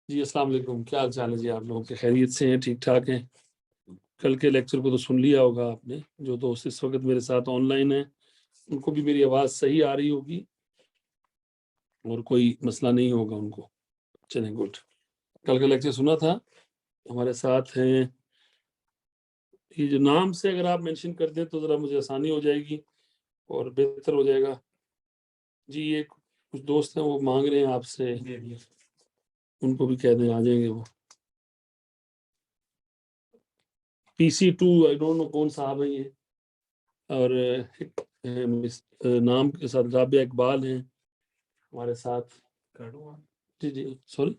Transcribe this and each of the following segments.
जी अस्सलाम वालेकुम, क्या हाल चाल है जी? आप लोगों के खैरियत से हैं, ठीक ठाक हैं? कल के लेक्चर को तो सुन लिया होगा आपने। जो दोस्त इस वक्त मेरे साथ ऑनलाइन हैं उनको भी मेरी आवाज़ सही आ रही होगी और कोई मसला नहीं होगा उनको। चलें, गुड। कल का लेक्चर सुना था। हमारे साथ हैं, ये जो नाम से अगर आप मेंशन कर दें तो ज़रा मुझे आसानी हो जाएगी और बेहतर हो जाएगा। जी, ये कुछ दोस्त हैं वो मांग रहे हैं आपसे, उनको भी कह दें आ जाएंगे वो। PC2 आई डोंट नो कौन साहब है ये, और नाम के साथ राबिया इकबाल हैं हमारे साथ। जी जी, सॉरी।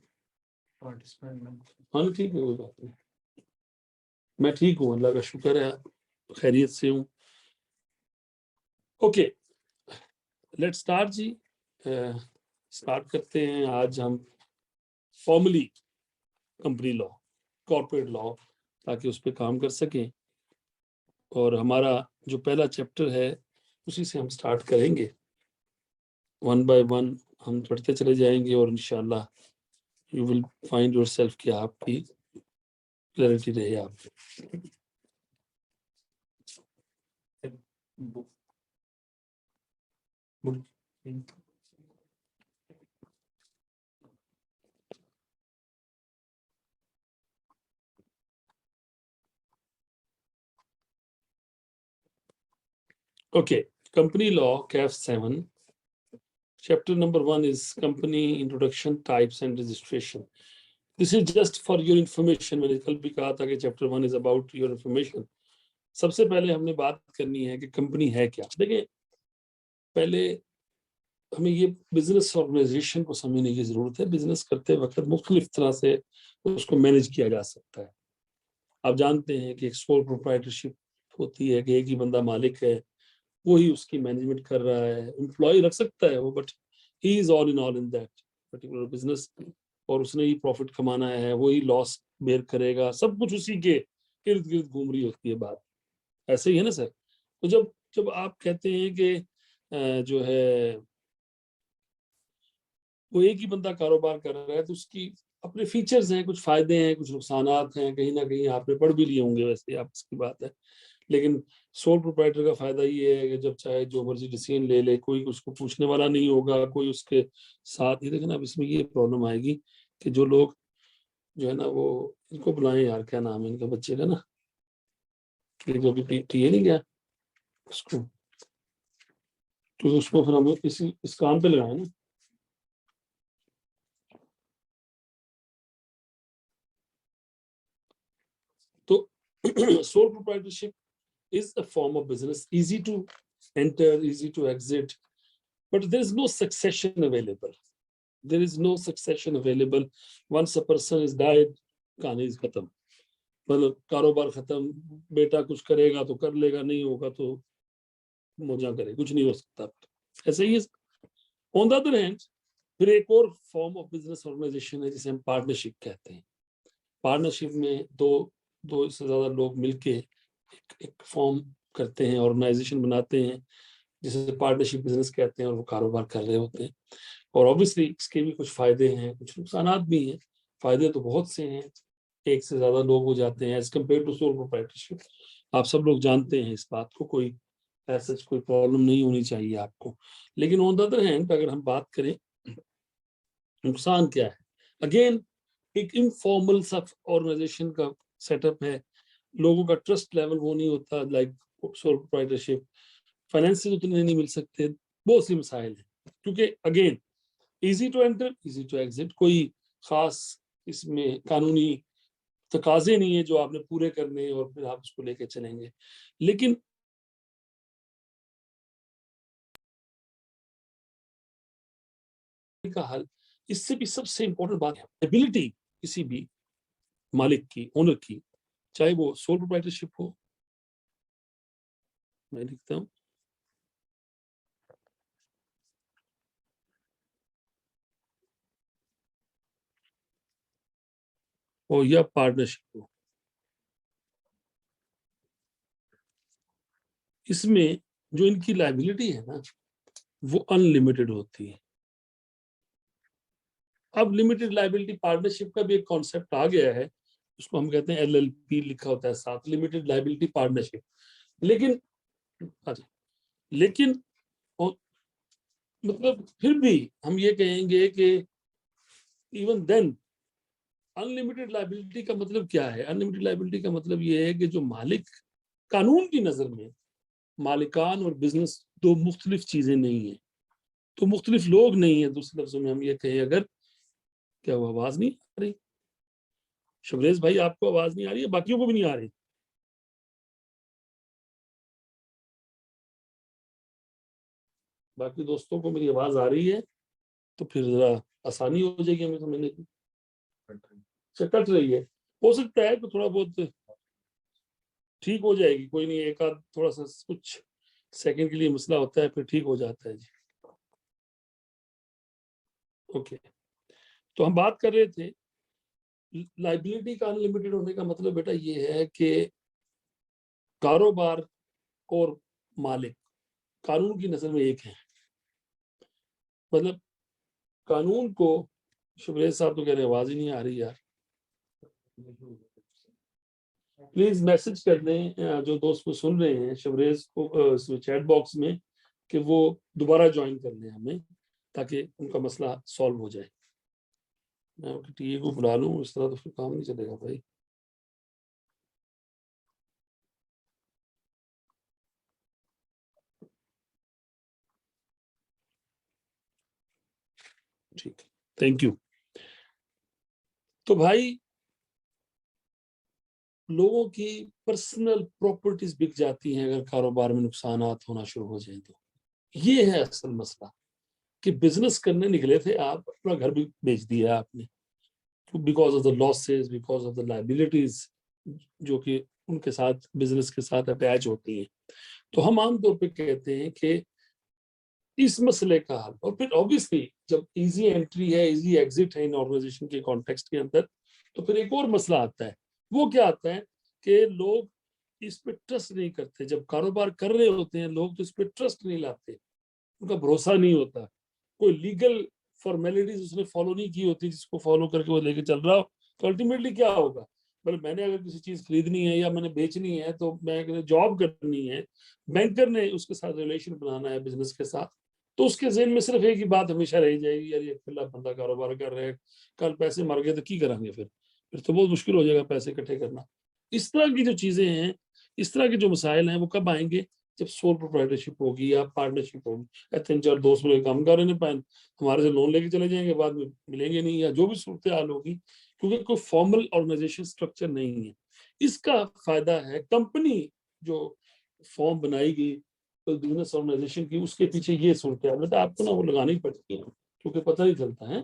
हाँ ठीक है, कोई बात नहीं। मैं ठीक हूँ, अल्लाह का शुक्र है, खैरियत से हूँ। ओके, लेट्स स्टार्ट जी। स्टार्ट करते हैं। आज हम formally company law, corporate law, ताकि उस पर काम कर सकें। और हमारा जो पहला चैप्टर है उसी से हम स्टार्ट करेंगे। वन बाय वन हम पढ़ते चले जाएंगे और इंशाल्लाह यू विल फाइंड योरसेल्फ कि आपकी क्लैरिटी रहे आप। Okay, company law, CAF 7. Chapter number 1 is company introduction, types and registration. This is just for your information. मैंने कल भी कहा था कि chapter 1 is about your information. सबसे पहले हमने बात करनी है कि कंपनी है क्या। देखिए, पहले हमें ये बिजनेस ऑर्गेनाइजेशन को समझने की जरूरत है। बिजनेस करते वक्त मुख्तलिफ तरह से उसको मैनेज किया जा सकता है। आप जानते हैं कि एक सोल प्रोप्राइटरशिप होती है कि एक ही बंदा मालिक है, वही उसकी मैनेजमेंट कर रहा है। एम्प्लॉय रख सकता है वो, but he is all in that particular business, और उसने ही प्रॉफिट कमाना है, वही लॉस बेयर करेगा, सब कुछ उसी के इर्द गिर्द घूम रही होती है बात। ऐसे ही है ना सर? तो जब जब आप कहते हैं कि जो है वो एक ही बंदा कारोबार कर रहा है, तो उसकी अपने फीचर्स हैं, कुछ फायदे हैं, कुछ नुकसानात हैं, कहीं ना कहीं आपने पढ़ भी लिए होंगे, वैसे आप इसकी बात है। लेकिन सोल प्रोप्राइटर का फायदा ये है कि जब चाहे जो मर्जी डिसीजन ले ले, कोई उसको पूछने वाला नहीं होगा, कोई उसके साथ ही। देखना, अब इसमें ये प्रॉब्लम आएगी कि जो लोग जो है ना, वो इनको बुलाएं यार, क्या नाम है इनका बच्चे का ना, जो अभी टीए नहीं गया उसको, तो उसको फिर हम इस काम पे लगाए ना। तो sole proprietorship is a form of business, easy to enter, easy to exit, but there is no succession available. There is no succession available. Once a person is died, कहानी खत्म। मतलब कारोबार खत्म, बेटा कुछ करेगा तो कर लेगा, नहीं होगा तो मौजा करे, कुछ नहीं हो सकता। ऐसे ही ऑन द अदर हैंड, फिर एक और फॉर्म ऑफ बिजनेस ऑर्गेनाइजेशन है जिसे हम पार्टनरशिप कहते हैं। पार्टनरशिप में दो दो से ज्यादा लोग मिलके एक फॉर्म करते हैं, ऑर्गेनाइजेशन बनाते हैं, जिसे पार्टनरशिप बिजनेस कहते हैं, और वो कारोबार कर रहे होते हैं। और ऑब्वियसली इसके भी कुछ फायदे हैं, कुछ नुकसानात भी हैं। फायदे तो बहुत से हैं, एक से ज्यादा लोग हो जाते हैं as compare to sole proprietorship. आप सब लोग जानते हैं इस बात को, कोई ऐसा कोई प्रॉब्लम नहीं होनी चाहिए आपको। लेकिन ऑन द अदर हैंड अगर हम बात करें नुकसान क्या है, अगेन एक इनफॉर्मल सा ऑर्गेनाइजेशन का सेटअप है, लोगों का ट्रस्ट लेवल वो नहीं होता लाइक सोल प्रोप्राइटरशिप। फाइनेंसेस उतने नहीं मिल सकते, बहुत सी मसाइल हैं। क्योंकि again easy to enter, easy to exit, कोई खास इसमें कानूनी तकाजे नहीं है जो आपने पूरे करने और फिर आप उसको लेके चलेंगे। लेकिन का हल, इससे भी सबसे इंपॉर्टेंट बात है एबिलिटी किसी भी मालिक की, ओनर की, चाहे वो सोल प्रोप्राइटरशिप हो, मैं लिखता हूँ, और या पार्टनरशिप हो, इसमें जो इनकी लायबिलिटी है ना, वो अनलिमिटेड होती है। अब लिमिटेड लायबिलिटी पार्टनरशिप का भी एक कॉन्सेप्ट आ गया है, उसको हम कहते हैं LLP लिखा होता है साथ, लिमिटेड लायबिलिटी पार्टनरशिप। लेकिन अच्छा, लेकिन मतलब फिर भी हम ये कहेंगे कि इवन देन अनलिमिटेड लायबिलिटी का मतलब क्या है? अनलिमिटेड लायबिलिटी का मतलब ये है कि जो मालिक, कानून की नजर में मालिकान और बिजनेस दो मुख्तलिफ चीजें नहीं है, तो मुख्तलिफ लोग नहीं है। दूसरे लफ्जों में हम ये कहें, अगर, क्या वो आवाज नहीं आ रही? शबरेज भाई आपको आवाज नहीं आ रही है? बाकियों को भी नहीं आ रही? बाकी दोस्तों को मेरी आवाज आ रही है तो फिर जरा आसानी हो जाएगी हमें समझने की। कट रही है, हो सकता है कि थोड़ा बहुत ठीक हो जाएगी, कोई नहीं, एक आध थोड़ा सा कुछ सेकंड के लिए मसला होता है, फिर ठीक हो जाता है जी। ओके, तो हम बात कर रहे थे लाइबिलिटी का अनलिमिटेड होने का मतलब बेटा ये है कि कारोबार और मालिक कानून की नजर में एक है। मतलब कानून को, शुभरेज साहब तो कह रहे आवाज ही नहीं आ रही यार, प्लीज मैसेज कर दें जो दोस्त को सुन रहे हैं शुभरेज को चैट बॉक्स में कि वो दोबारा ज्वाइन कर लें हमें, ताकि उनका मसला सॉल्व हो जाए। मैं टीए को बुला लूं, इस तरह तो फिर काम नहीं चलेगा भाई। ठीक है, थैंक यू। तो भाई लोगों की पर्सनल प्रॉपर्टीज बिक जाती हैं अगर कारोबार में नुकसानात होना शुरू हो जाए तो। ये है असल मसला कि बिजनेस करने निकले थे आप, अपना घर भी बेच दिया आपने, because of the losses, because of the liabilities जो कि उनके साथ, बिजनेस के साथ अटैच होती हैं। तो हम आमतौर पे कहते हैं कि इस मसले का हल, और फिर ऑब्वियसली जब इजी एंट्री है, इजी एग्जिट है इन ऑर्गेनाइजेशन के कॉन्टेक्स्ट के अंदर, तो फिर एक और मसला आता है। वो क्या आता है कि लोग इस पे ट्रस्ट नहीं करते। जब कारोबार कर रहे होते हैं लोग तो इस पे ट्रस्ट नहीं लाते, उनका भरोसा नहीं होता, कोई लीगल फॉर्मेलिटीज उसने फॉलो नहीं की होती जिसको फॉलो करके वो लेके चल रहा हो। तो अल्टीमेटली क्या होगा, मतलब मैंने अगर किसी चीज खरीदनी है या मैंने बेचनी है, तो मैं जॉब करनी है, बैंकर ने उसके साथ रिलेशन बनाना है बिजनेस के साथ, तो उसके जेहन में सिर्फ एक ही बात हमेशा रह जाएगी, यार ये खुला बंदा कारोबार कर रहे हैं, कल पैसे मर गए तो की करांगे, फिर तो बहुत मुश्किल हो जाएगा पैसे इकट्ठे करना। इस तरह की जो चीजें हैं, इस तरह के जो मसाइल हैं, वो कब आएंगे? जब सोल प्रोप्राइटरशिप होगी या पार्टनरशिप होगी। 3-4 दोस्त मिलकर काम कर रहे हैं, पैन हमारे से लोन लेके चले जाएंगे, बाद में मिलेंगे नहीं, या जो भी सूरत हाल होगी, क्योंकि कोई फॉर्मल ऑर्गेनाइजेशन स्ट्रक्चर नहीं है। इसका फायदा है कंपनी जो फॉर्म बनाएगी तो बिजनेस ऑर्गेनाइजेशन की, उसके पीछे ये सूरत हाल मतलब आपको ना वो लगानी पड़ती है, क्योंकि पता नहीं चलता है।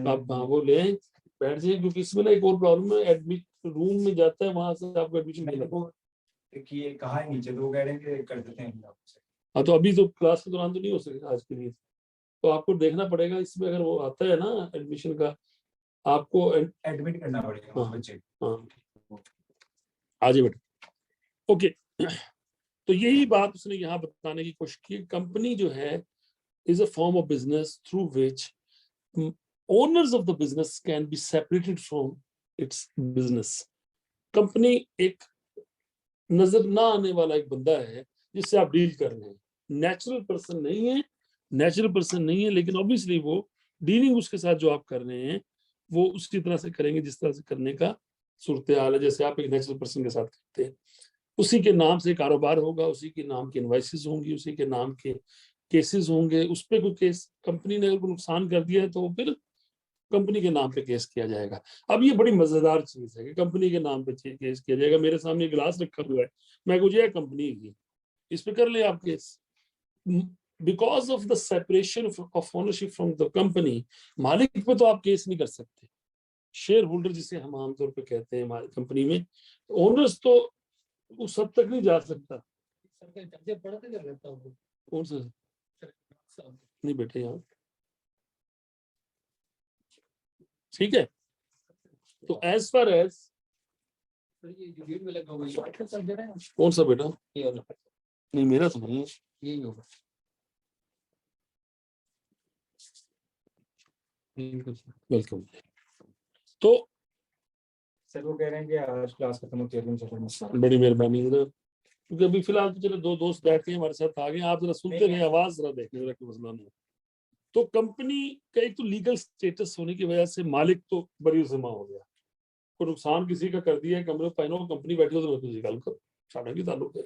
आप हाँ वो ले बैठ जाइए, क्योंकि इसमें ना एक और प्रॉब्लम है, एडमिट रूम में जाता है, वहां से आपको एडमिशन मिलेगा। कि ये कहा है नीचे, तो वो कह रहे हैं कि कर देते हैं। हाँ तो अभी तो क्लास के दौरान तो नहीं हो सकेगा आज के लिए, तो आपको देखना पड़ेगा इसमें, अगर वो आता है ना एडमिशन का, आपको एडमिट करना पड़ेगा बच्चे। हाँ आ जाए बेटा। ओके, तो यही बात उसने यहाँ बताने की कोशिश की। कंपनी जो है is a form of business through which owners of the business can be separated from its business. Company एक नजर ना आने वाला एक बंदा है जिससे आप डील कर रहे हैं, नेचुरल पर्सन नहीं है, नेचुरल पर्सन नहीं है, लेकिन ऑब्वियसली वो डीलिंग उसके साथ जो आप कर रहे हैं वो उसी तरह से करेंगे जिस तरह से करने का सूरत हाल है, जैसे आप एक नेचुरल पर्सन के साथ करते हैं। उसी के नाम से कारोबार होगा, उसी के नाम की इनवाइसेस होंगी, उसी के नाम के केसेस होंगे। उस पर कोई केस कंपनी ने अगर नुकसान कर दिया है तो फिर कंपनी के नाम पे केस किया जाएगा। अब ये बड़ी मजेदार चीज है कि कंपनी के नाम पे केस किया जाएगा। मेरे सामने गिलास रखा हुआ है, मैं कुछ कंपनी की, इस पे कर ले आप case. Because of the separation of ownership from the company, मालिक पे तो आप केस नहीं कर सकते। शेयर होल्डर जिसे हम आमतौर पे कहते हैं हमारी कंपनी में, ओनर्स तो उस हद तक नहीं जा सकता। कौन सा? नहीं बेटे यहाँ, ठीक है। तो एज फार एज कौन सा बेटा? नहीं मेरा तो नहीं है, यही होगा। वेलकम। तो सर वो कह रहे हैं कि आज क्लास खत्म होती है तुम बड़ी मेहरबानी है, क्योंकि अभी फिलहाल तो चलो दो दोस्त बैठे हैं हमारे साथ, आ गए, आप जरा सुनते रहे, आवाज जरा देखने जरा, कोई मसला नहीं। तो कंपनी का एक तो लीगल स्टेटस होने की वजह से मालिक तो बरी जिम्मा हो गया, कोई नुकसान किसी का कर दिया है, कमरे पैनो कंपनी बैठी हो तो किसी गल करो, साढ़े की ताल्लुक है।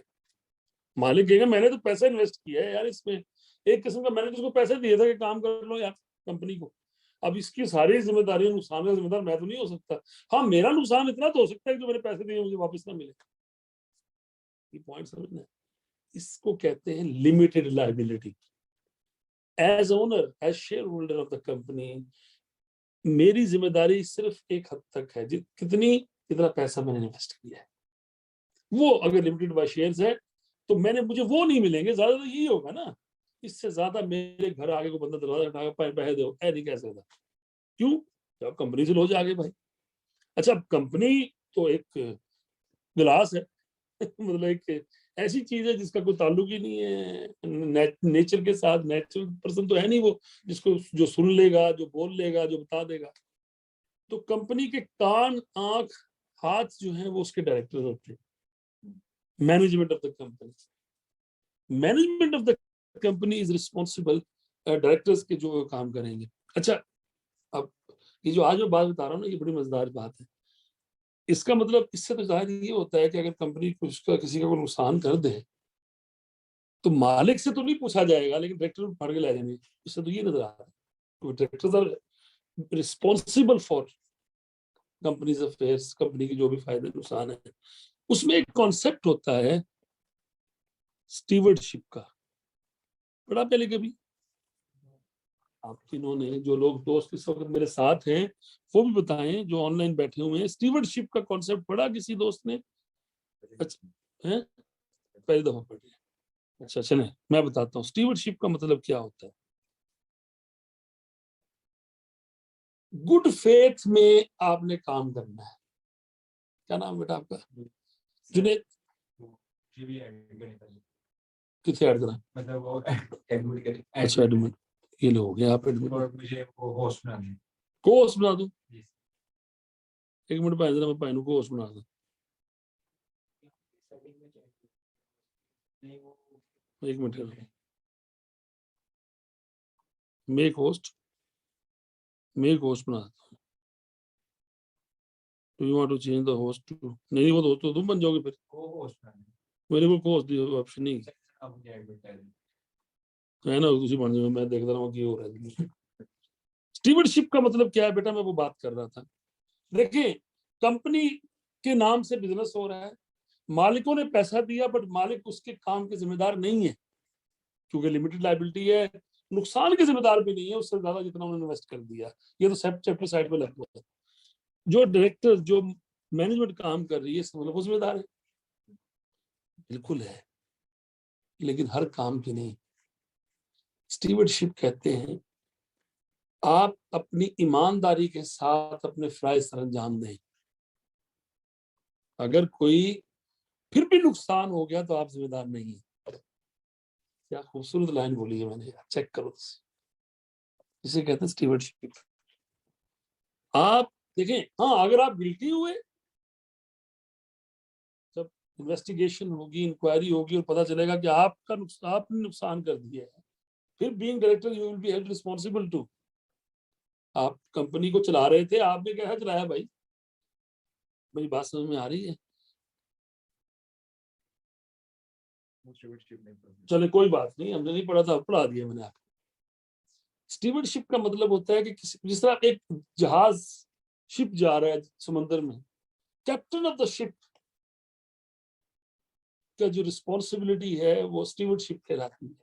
मालिक कहेगा मैंने तो पैसा इन्वेस्ट किया है यार इसमें, एक किस्म का मैंने तो उसको पैसे दिए थे कि काम कर लो यार कंपनी को, अब इसकी सारी जिम्मेदारी नुकसान का जिम्मेदार मैं तो नहीं हो सकता। हाँ मेरा नुकसान इतना तो हो सकता है कि जो मैंने पैसे दिए मुझे वापस ना मिले। ये पॉइंट समझना है, इसको कहते हैं limited liability. As owner, as share holder of the company, मेरी जिम्मेदारी सिर्फ एक हद तक है, कितनी, कितना पैसा मैंने इन्वेस्ट किया है, वो अगर लिमिटेड बाय शेयर्स है तो मुझे वो नहीं मिलेंगे, ज्यादा तो यही होगा ना, इससे ज्यादा मेरे घर आगे को बंदा दरवाजा उठा के पैसे दो, ऐ नहीं कह सकता। क्यों? जब कंपनी से लो जाके भाई। अच्छा कंपनी तो एक गिलास है मतलब एक ऐसी चीज है जिसका कोई ताल्लुक ही नहीं है नेचर के साथ, नेचुरल पर्सन तो है नहीं वो, जिसको जो सुन लेगा, जो बोल लेगा, जो बता देगा। तो कंपनी के कान, आंख, हाथ जो है वो उसके डायरेक्टर होते हैं, management of the company. Management of the company is responsible, directors के जो काम करेंगे। अच्छा अब ये जो आज मैं बात बता रहा हूँ ना, ये बड़ी मजेदार बात है। इसका मतलब इससे तो जाहिर ये होता है कि अगर कंपनी कुछ का किसी का कोई नुकसान कर दे तो मालिक से तो नहीं पूछा जाएगा, लेकिन डायरेक्टर फड़ के ले जाएंगे। इससे तो ये नजर आ रहा है directors are responsible for companies affairs, company की जो भी फायदे नुकसान है। उसमें एक कॉन्सेप्ट होता है स्टीवर्डशिप का, पढ़ा पहले कभी? आप तीनों ने, जो लोग दोस्त इस वक्त मेरे साथ हैं वो भी बताएं, जो ऑनलाइन बैठे हुए हैं, स्टीवर्डशिप का कॉन्सेप्ट पढ़ा किसी दोस्त ने? अच्छा है, पहली दफा पढ़ लिया। अच्छा चले मैं बताता हूँ स्टीवर्डशिप का मतलब क्या होता है। गुड फेथ में आपने काम करना है। क्या नाम बेटा आपका? जुनेद। किसे ऐड करा? मतलब वो एडमिट करें। अच्छा एडमिट, ये लो हो गया आप एडमिट। और मुझे वो होस्ट बनाना है। को होस्ट बना दूं? एक मिनट भाई जरा, मैं भाई को होस्ट बना दूं। एक मिनट, मेक होस्ट बना दूं। Do you want to change the host to? नहीं वो तो तुम बन जाओगे फिर, वो होस्ट बनाना है। मेरे को होस्ट दी ऑप्शन नहीं अब मुझे एडवर्टाइज है ना, तुझे बन जाओ, मैं देखता रहा की हो रहा है। स्टीवर्डशिप का मतलब क्या है बेटा, मैं वो बात कर रहा था। देखिए कंपनी के नाम से बिजनेस हो रहा है, मालिकों ने पैसा दिया बट मालिक उसके काम के जिम्मेदार नहीं है, क्योंकि लिमिटेड लायबिलिटी है, नुकसान के जिम्मेदार भी नहीं है उससे ज्यादा जितना उन्होंने इन्वेस्ट कर दिया। ये तो चैप्टर साइड पे लगा है। जो डायरेक्टर, जो मैनेजमेंट काम कर रही है इसका मतलब वो जिम्मेदार है, बिल्कुल है, लेकिन हर काम की नहीं। स्टीवर्डशिप कहते हैं आप अपनी ईमानदारी के साथ अपने फराइज सर अंजाम दें, अगर कोई फिर भी नुकसान हो गया तो आप जिम्मेदार नहीं है। क्या खूबसूरत लाइन बोली है मैंने यार, चेक करो, इसे कहते हैं स्टीवर्डशिप। आप देखें, हाँ अगर आप गिल्टी हुए, जब इन्वेस्टिगेशन होगी, इंक्वायरी होगी और पता चलेगा कि आपने नुकसान कर दिया है, फिर being director you will be held responsible to. आप कंपनी को चला रहे थे, आपने क्या चलाया भाई? मेरी बात समझ में आ रही है? चले कोई बात नहीं, हमने नहीं पढ़ा था, पढ़ा दिया मैंने आपको। स्टीवर्डशिप का मतलब होता है कि जिस तरह एक जहाज, शिप जा रहा है समंदर में, कैप्टन ऑफ द शिप का जो रिस्पॉन्सिबिलिटी है वो स्टीवर्डशिप कहलाती है।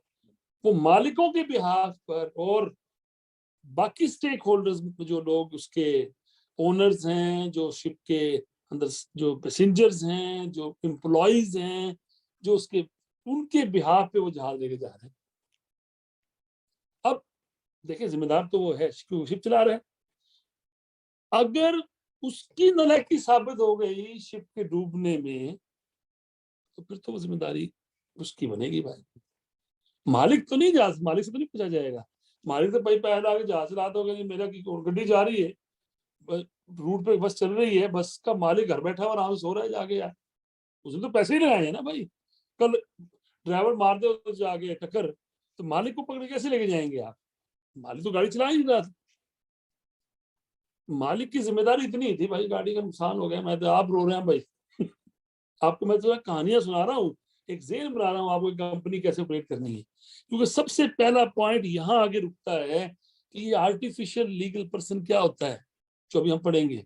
वो मालिकों के बिहाफ पर और बाकी स्टेक होल्डर्स, जो लोग उसके ओनर्स हैं, जो शिप के अंदर जो पैसेंजर्स हैं, जो एम्प्लॉइज हैं, जो उसके, उनके बिहाफ पे वो जहाज लेके जा रहे हैं। अब देखिए जिम्मेदार तो वो है क्योंकि शिप चला रहे हैं। अगर उसकी नालायकी साबित हो गई शिप के डूबने में, तो फिर तो वो जिम्मेदारी उसकी बनेगी भाई। मालिक तो नहीं, जा मालिक से तो नहीं पूछा जाएगा। मालिक तो भाई पहले आगे जहाज चलाता होगा, जी मेरा की गड्डी जा रही है, रूट पे बस चल रही है, बस का मालिक घर बैठा हुआ आराम से सो रहा है जाके यार, उसने तो पैसे ही लगाए हैं ना भाई। कल ड्राइवर मार दे तो जाके टक्कर, तो मालिक को पकड़ के कैसे लेके जाएंगे आप? मालिक तो गाड़ी चला ही नहीं रहा था। मालिक की जिम्मेदारी इतनी थी भाई, गाड़ी का नुकसान हो गया, मैं तो आप रो रहे हैं भाई। आपको मैं तो कहानियां सुना रहा हूँ, एक जेल बना रहा हूँ आपको, कंपनी कैसे ऑपरेट करनी है। क्योंकि सबसे पहला पॉइंट यहाँ आगे रुकता है कि ये आर्टिफिशियल लीगल पर्सन क्या होता है, जो अभी हम पढ़ेंगे।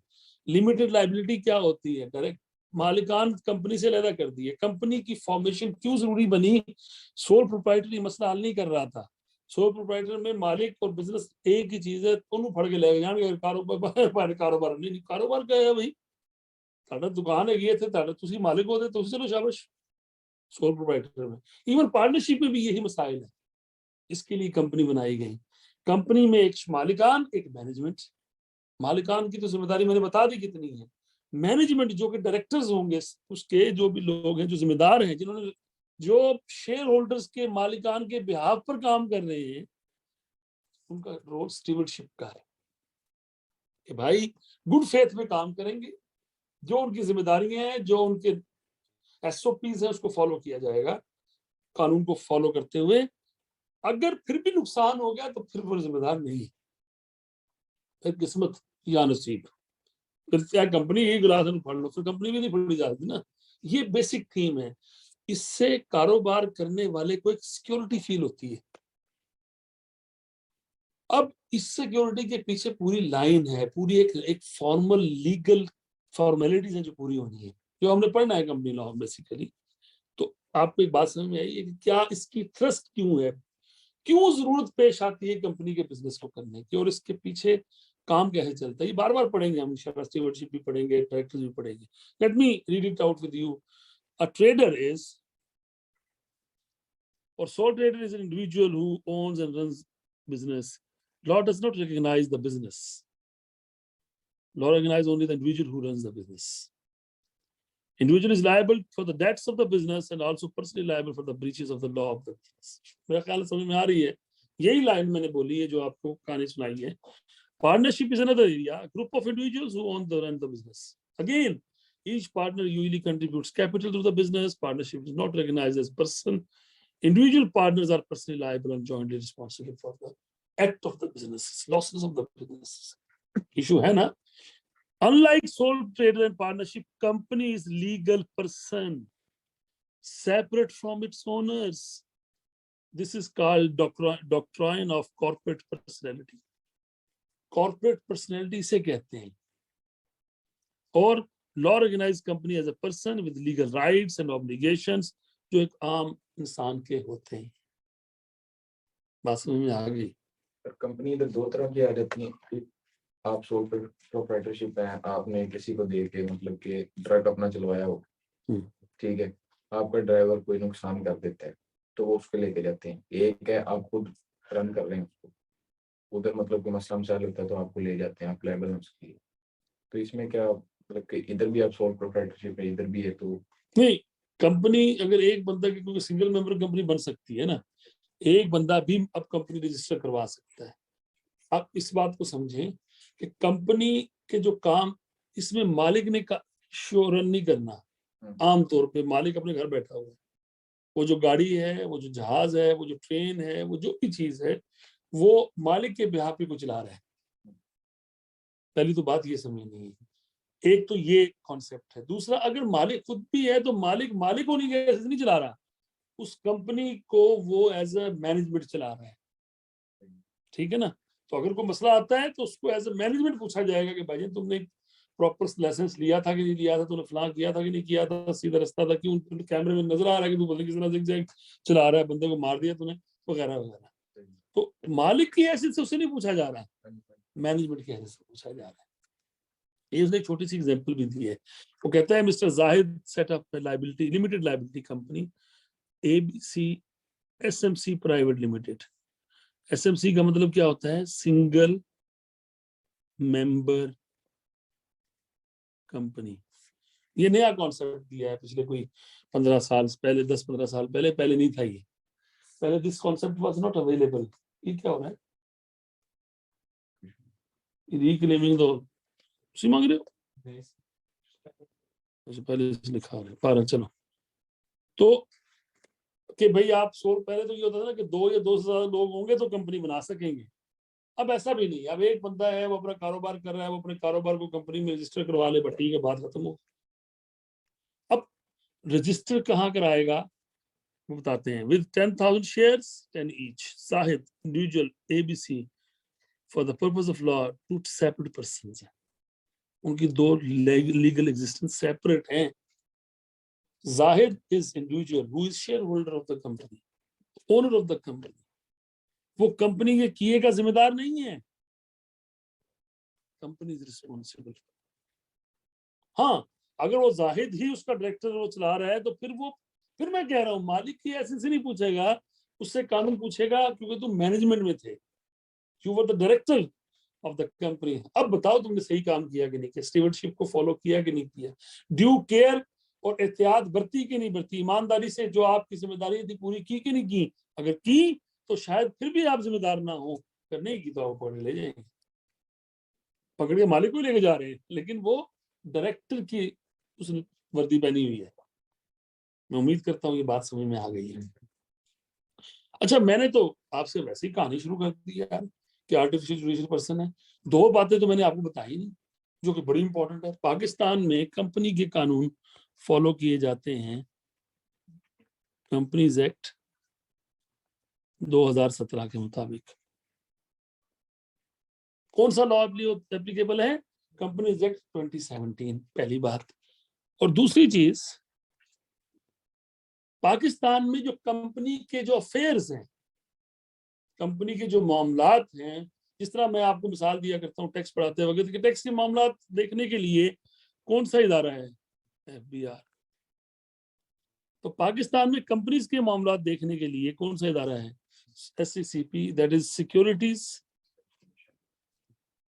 लिमिटेड लाइबिलिटी क्या होती है, डायरेक्ट मालिकान कंपनी से अलग कर दी है। कंपनी की फॉर्मेशन क्यों जरूरी बनी? सोल प्रोप्राइटरी मसला हल नहीं कर रहा था। सोल प्रोप्राइटर में मालिक और बिजनेस एक ही चीज है, दोनों फड़ के ले जाएंगे। कारोबार कारोबार नहीं, कारोबार क्या है भाई? ਤੁਹਾਡਾ दुकान है, थे तुसी मालिक होते तो चलो शाबाश। सोल प्रोप्राइटर में, इवन पार्टनरशिप में भी यही मसाइल है, इसके लिए कंपनी बनाई गई। कंपनी में एक मालिकान, एक मैनेजमेंट। मालिकान की तो जिम्मेदारी मैंने बता दी कितनी है। मैनेजमेंट जो कि डायरेक्टर्स होंगे, उसके जो भी लोग हैं जो जिम्मेदार हैं, जिन्होंने जो शेयर होल्डर्स के मालिकान के बिहाफ पर काम कर रहे हैं, उनका रोल स्टीवर्डशिप का है कि भाई गुड फेथ में काम करेंगे, जो उनकी जिम्मेदारियां हैं, जो उनके एसओपीज है, उसको फॉलो किया जाएगा, कानून को फॉलो करते हुए। अगर फिर भी नुकसान हो गया तो फिर वो जिम्मेदार नहीं, फिर किस्मत या नसीब, फिर चाहे कंपनी ही गिलास फड़ लो, फिर कंपनी भी नहीं फड़ी जाती ना। ये बेसिक थीम है। इससे कारोबार करने वाले को एक सिक्योरिटी फील होती है। अब इस सिक्योरिटी के पीछे पूरी लाइन है, पूरी एक फॉर्मल लीगल फॉर्मेलिटीज है जो पूरी होनी है, जो हमने पढ़ना है कंपनी लॉ बेसिकली। तो आपको एक बात समझ में आई है कि क्या इसकी थ्रस्ट क्यों है, क्यों जरूरत पेश आती है कंपनी के बिजनेस को करने की, और इसके पीछे काम कैसे चलता है, ये बार बार पढ़ेंगे हम। स्टीवर्डशिप भी पढ़ेंगे, डायरेक्टर्स भी पढ़ेंगे। Let me read it out with you. A trader is, or sole trader is an individual who owns and runs business. Law does not recognize the business. Law recognizes only the individual who runs the business. Individual is liable for the debts of the business and also personally liable for the breaches of the law of the business. मेरा ख्याल समझ में आ रही है, यही line मैंने बोली है जो आपको कहानी सुनाई है। Partnership is another area, a group of individuals who own the run the business. Again, each partner usually contributes capital to the business. Partnership is not recognized as person. Individual partners are personally liable and jointly responsible for the act of the businesses, losses of the businesses. Issue है ना? Unlike sole trader and partnership, company is legal person, separate from its owners. This is called doctrine of corporate personality. Corporate personality से कहते हैं। और law recognized company as a person with legal rights and obligations, जो एक आम इंसान के होते हैं। बात समझ में आ गई? कंपनी इधर दो तरह की आ जाती है कि आप सोल प्रोप्राइटरशिप है, आपने किसी को दे के मतलब कि ट्रक अपना चलवाया हो, ठीक है, आपका ड्राइवर कोई नुकसान कर देता है तो वो उसको लेके जाते हैं। एक है आप खुद रन कर रहे हैं उसको, उधर मतलब कि मसला मसाइल होता है तो आपको ले जाते हैं, आप लायबल हैं उसके लिए। तो इसमें क्या मतलब कि इधर भी आप सोल प्रोप्राइटरशिप है, इधर भी है तो नहीं, कंपनी अगर एक बंदा की, क्योंकि सिंगल मेंबर कंपनी बन सकती है ना, एक बंदा भी अब कंपनी रजिस्टर करवा सकता है। आप इस बात को समझें कि कंपनी के जो काम, इसमें मालिक ने शो रन नहीं करना। आमतौर पे मालिक अपने घर बैठा हुआ है, वो जो गाड़ी है, वो जो जहाज है, वो जो ट्रेन है, वो जो भी चीज है, वो मालिक के बिहाफ पे को चला रहा है। पहली तो बात ये समझनी है, एक तो ये कॉन्सेप्ट है। दूसरा, अगर मालिक खुद भी है तो मालिक होने के वजह से नहीं चला रहा, उस कंपनी को वो एज अ मैनेजमेंट चला रहा है, ठीक है ना। तो अगर कोई मसला आता है तो उसको एज अ मैनेजमेंट पूछा जाएगा कि भाई तुमने प्रॉपर लाइसेंस लिया था कि नहीं लिया था, तूने फलां किया था कि नहीं किया था, सीधा रास्ता था, क्यों कैमरे में नजर आ रहा है कि तू बंदे किस तरह जिगजैग चला रहा है, बंदे को मार दिया तूने, वगैरह वगैरह। तो मालिक की हैसियत से उससे नहीं पूछा जा रहा, मैनेजमेंट की हैसियत से पूछा जा रहा है। ये उसने एक छोटी सी एग्जांपल भी दी है। वो कहता है mister Zahid set up liability limited liability company ABC SMC private limited. SMC का मतलब क्या होता है? Single member company. ये नया कॉन्सेप्ट दिया है पिछले कोई 15 साल पहले, 10-15 साल पहले नहीं था ये। पहले this concept was not available. ये क्या हो रहा है? रिक्लेमिंग तो उसी मांग रहे हो, अच्छा पहले इसने खा रहे पारा। चलो तो कि भाई आप 100 पहले तो ये होता था ना कि 2 या 2 से ज्यादा लोग होंगे तो कंपनी बना सकेंगे। अब ऐसा भी नहीं, अब एक बंदा है वो अपना कारोबार कर रहा है, वो अपने कारोबार को कंपनी में रजिस्टर करवा ले, बट ठीक है, बात खत्म हो। अब रजिस्टर कहाँ कराएगा वो बताते हैं। With 10,000 shares 10 each, Shahid individual ABC for the purpose of law 2 separate persons हैं, उनकी 2 लीगल एग्जिस्टेंस सेपरेट हैं। Zahid is individual who is shareholder of the company, owner of the company. वो कंपनी के किए का जिम्मेदार नहीं है, कंपनी इज रिस्पॉन्सिबल। हाँ, अगर वो जाहिद ही उसका डायरेक्टर वो चला रहा है तो फिर मैं कह रहा हूँ मालिक की ऐसे से नहीं पूछेगा, उससे कानून पूछेगा, क्योंकि तुम मैनेजमेंट में थे, you were the director of the company. अब बताओ तुमने सही काम किया कि नहीं, कि स्टीवर्डशिप को फॉलो किया कि नहीं किया, ड्यू केयर और एहतियात बरती कि नहीं बरती, ईमानदारी से जो आपकी जिम्मेदारी थी पूरी की कि नहीं की। अगर की तो शायद फिर भी आप जिम्मेदार ना हो, अगर नहीं की तो आप पकड़ ले जाएंगे, पकड़ के मालिक को लेके जा रहे हैं, लेकिन वो डायरेक्टर की उसने वर्दी पहनी हुई है। मैं उम्मीद करता हूँ ये बात समझ में आ गई है। अच्छा, मैंने तो आपसे वैसे ही कहानी शुरू कर दी यार कि आर्टिफिशियल जुडिशियल पर्सन है। 2 बातें तो मैंने आपको बताई नहीं जो कि बड़ी इंपॉर्टेंट है। पाकिस्तान में कंपनी के कानून फॉलो किए जाते हैं, कंपनीज एक्ट 2017 के मुताबिक। कौन सा लॉ एप्लीकेबल है? कंपनीज एक्ट 2017, पहली बात। और दूसरी चीज, पाकिस्तान में जो कंपनी के जो अफेयर्स हैं, कंपनी के जो मामलात हैं, जिस तरह मैं आपको मिसाल दिया करता हूँ टैक्स पढ़ाते वक्त कि टैक्स के मामलात देखने के लिए कौन सा इदारा है? FBR। तो पाकिस्तान में कंपनीज के मामलात देखने के लिए कौन सा इदारा है? SECP, that is securities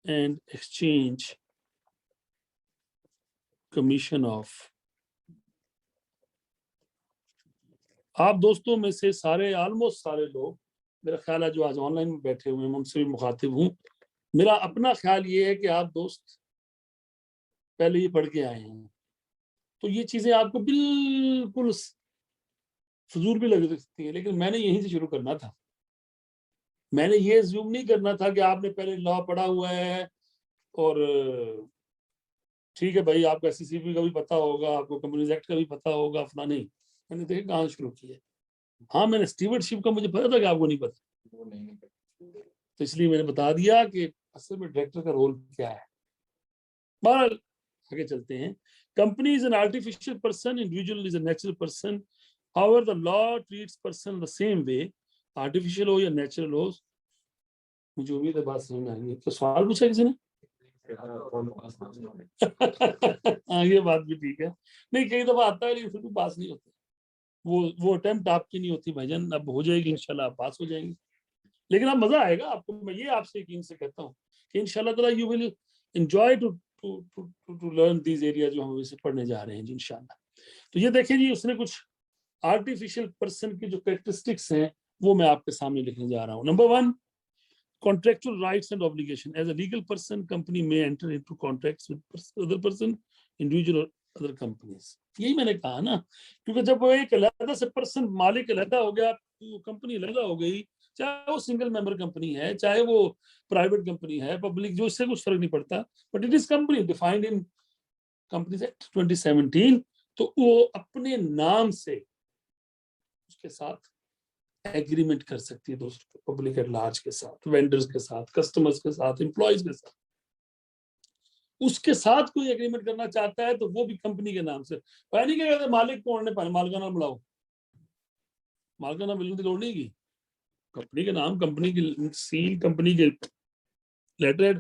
and exchange commission of. आप दोस्तों में से सारे, ऑलमोस्ट सारे लोग, मेरा ख्याल है जो आज ऑनलाइन में बैठे हुए हैं, मैं उनसे भी मुखातिब हूँ। मेरा अपना ख्याल ये है कि आप दोस्त पहले ही पढ़ के आए हैं, तो ये चीजें आपको बिल्कुल फजूल भी लग सकती है, लेकिन मैंने यहीं से शुरू करना था। मैंने ये ज्यूम नहीं करना था कि आपने पहले लॉ पढ़ा हुआ है और ठीक है भाई आपको SECP का भी पता होगा, आपको कंपनीज एक्ट का भी पता होगा, अपना नहीं। मैंने देखे कहाँ शुरू किया। हाँ, मैंने स्टीवर्डशिप का मुझे पता था कि आपको नहीं पता, वो नहीं तो इसलिए मैंने बता दिया कि असल में डायरेक्टर का रोल क्या है। बहरहाल आगे चलते हैं। Company is an artificial person, individual is a natural person. However the law treats person the same way, artificial हो या नेचुरल हो। मुझे उम्मीद है बात समझ में आएगी। तो सवाल पूछा किसी ने? हाँ, ये बात भी ठीक है। नहीं, कई दफा आता है लेकिन फिर भी पास नहीं होते। वो अटेम्प्ट आपकी नहीं होती भाईजान, अब हो जाएगी इंशाल्लाह, आप पास हो जाएंगे। लेकिन अब मजा आएगा आपको, मैं ये आपसे यकीन से कहता हूँ कि इंशाल्लाह ताला you will enjoy to learn these area जो हम इसे पढ़ने जा रहे हैं जी इंशाल्लाह। तो ये देखिए जी, उसने कुछ आर्टिफिशियल पर्सन की जो कैरेक्टरिस्टिक्स हैं वो मैं आपके सामने लिखने जा रहा हूँ। Number 1, contractual rights and obligation. As a legal person, company may enter into contracts with other person, individual or other companies. यही मैंने कहा ना, क्योंकि जब वो एक अलग से पर्सन, मालिक अलग हो गया, कंपनी अलग हो गई, चाहे वो सिंगल मेंबर कंपनी है, चाहे वो प्राइवेट कंपनी है, पब्लिक, जो इससे कुछ फर्क नहीं पड़ता, but it is company defined in companies act 2017। तो वो अपने नाम से उसके साथ एग्रीमेंट कर सकती है दोस्तों, पब्लिक एट लार्ज के साथ, वेंडर्स के साथ, कस्टमर्स के साथ, एम्प्लॉयज के साथ। उसके साथ कोई एग्रीमेंट करना चाहता है तो वो भी कंपनी के नाम से। पहले क्या कहते मालिक को मालिकाना बुलाओ, मालिकाना मिलने की लोड़ नहीं की, कंपनी के नाम, कंपनी की सील, कंपनी के लेटर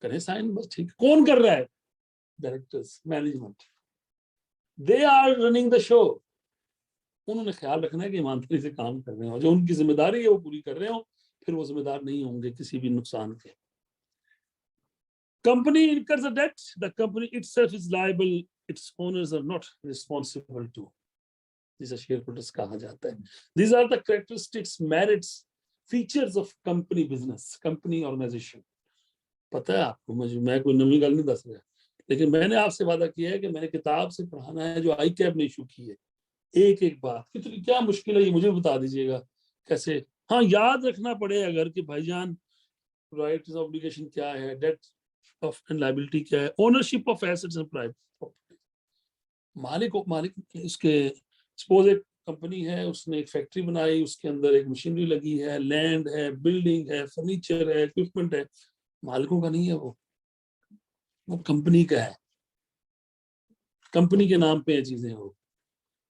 करें साइन, बस ठीक। कौन कर रहा है? Directors, management, they are running the show. उन्होंने ख्याल रखना है कि ईमानदारी से काम कर रहे हो, जो उनकी जिम्मेदारी है वो पूरी कर रहे हो, फिर वो जिम्मेदार नहीं होंगे किसी भी नुकसान के। Company incurs a debt, the company itself is liable, its owners are not responsible to. जिसे shareholders कहा जाता है। These are the characteristics, merits, features of company business, company organization. पता है आपको, मुझे मैं कोई नवी गल नहीं दस रहा, लेकिन मैंने आपसे वादा किया है कि मैंने किताब से पढ़ाना है जो आई कैब ने इशू की है, एक एक बात। कितनी क्या मुश्किल है ये मुझे बता दीजिएगा कैसे। हाँ, याद रखना पड़े अगर कि भाईजान राइट्स ऑब्लिगेशन क्या है, डेट ऑफ एंड लायबिलिटी क्या है, ownership of assets and private property. मालिक इसके सपोज एक कंपनी है, उसने एक फैक्ट्री बनाई, उसके अंदर एक मशीनरी लगी है, लैंड है, बिल्डिंग है, फर्नीचर है, इक्विपमेंट है, मालिकों का नहीं है, वो कंपनी का है, कंपनी के नाम पे है चीजें, वो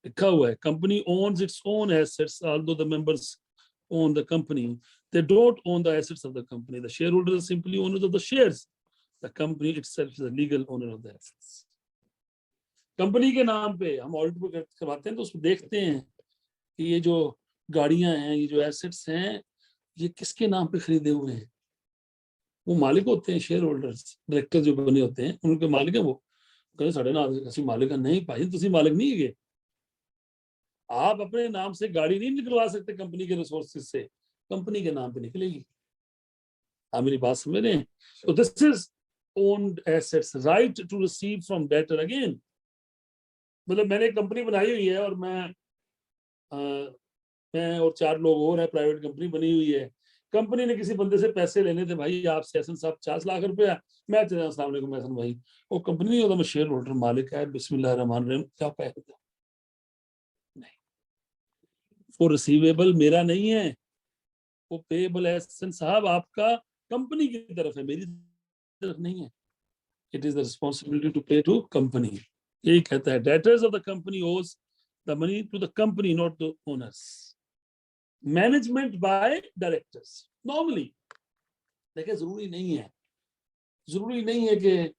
लिखा हुआ है company ons its own assets although the members own the company, they don't own the assets of the company, the shareholders are simply owners of the shares, the company itself is a legal owner of the assets. Company के नाम पे हम audit करवाते हैं तो उसमें देखते हैं कि ये जो गाड़ियां हैं, ये जो एसेट्स हैं, ये किसके नाम पे खरीदे हुए हैं। वो मालिक होते हैं, शेयर होल्डर्स, डायरेक्टर जो बने होते हैं उनके मालिक है। वो कहते साढ़े नाम असि मालिक नहीं भाई, तुसी मालिक नहीं है। आप अपने नाम से गाड़ी नहीं निकलवा सकते कंपनी के रिसोर्सेज से, कंपनी के नाम पे निकलेगी। आप मेरी बात समझ रहे हैं? तो this is owned assets, right to receive from debtor again. मतलब मैंने एक कंपनी बनाई हुई है और मैं और 4 लोग और हैं, प्राइवेट कंपनी बनी हुई है। कंपनी ने किसी बंदे से पैसे लेने थे, भाई आपसे एहसन साहब 50 लाख रुपया, मैं तेरे सामने को एहसन भाई, वो कंपनी नहीं होता, मैं शेयर होल्डर मालिक है, बिस्मिल्लाह रहमान रहीम, क्या पैसे दो नहीं, वो रिसीवेबल मेरा नहीं है, वो पेएबल एहसन साहब आपका कंपनी की तरफ है, मेरी तरफ नहीं है। It is the responsibility to pay to company. यही कहता है debtors of the company owes the money to the company, not the owners. Management by directors normally. देखिए जरूरी नहीं है कि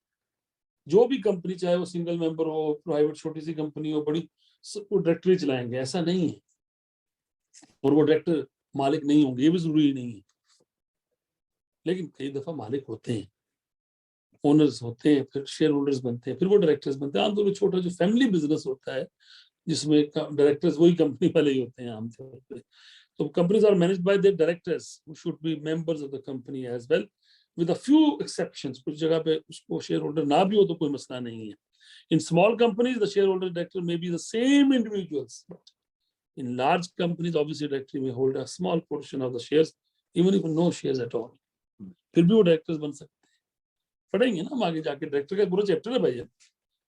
जो भी कंपनी, चाहे वो सिंगल मेंबर हो, प्राइवेट छोटी सी कंपनी हो, बड़ी, वो डायरेक्टर चलाएंगे, ऐसा नहीं है। और वो डायरेक्टर मालिक नहीं होंगे, ये भी जरूरी नहीं है। लेकिन कई दफा मालिक होते हैं, ओनर्स होते हैं, फिर शेयर होल्डर्स बनते हैं, फिर वो डायरेक्टर्स बनते हैं। आमतौर पर छोटा जो फैमिली बिजनेस होता है जिसमें डायरेक्टर्स वही कंपनी वाले ही होते हैं आमतौर पर। So companies are managed by their directors who should be members of the company as well, with a few exceptions. कुछ जगह पे उसको शेयर होल्डर ना भी हो तो कोई मसला नहीं है। In small companies, the shareholder director may be the same individuals, but in large companies, obviously director may hold a small portion of the shares, even if no shares at all. फिर भी वो directors बन सकते हैं। पढ़ेंगे ना हम आगे जाके, डायरेक्टर का पूरा चैप्टर है भाई,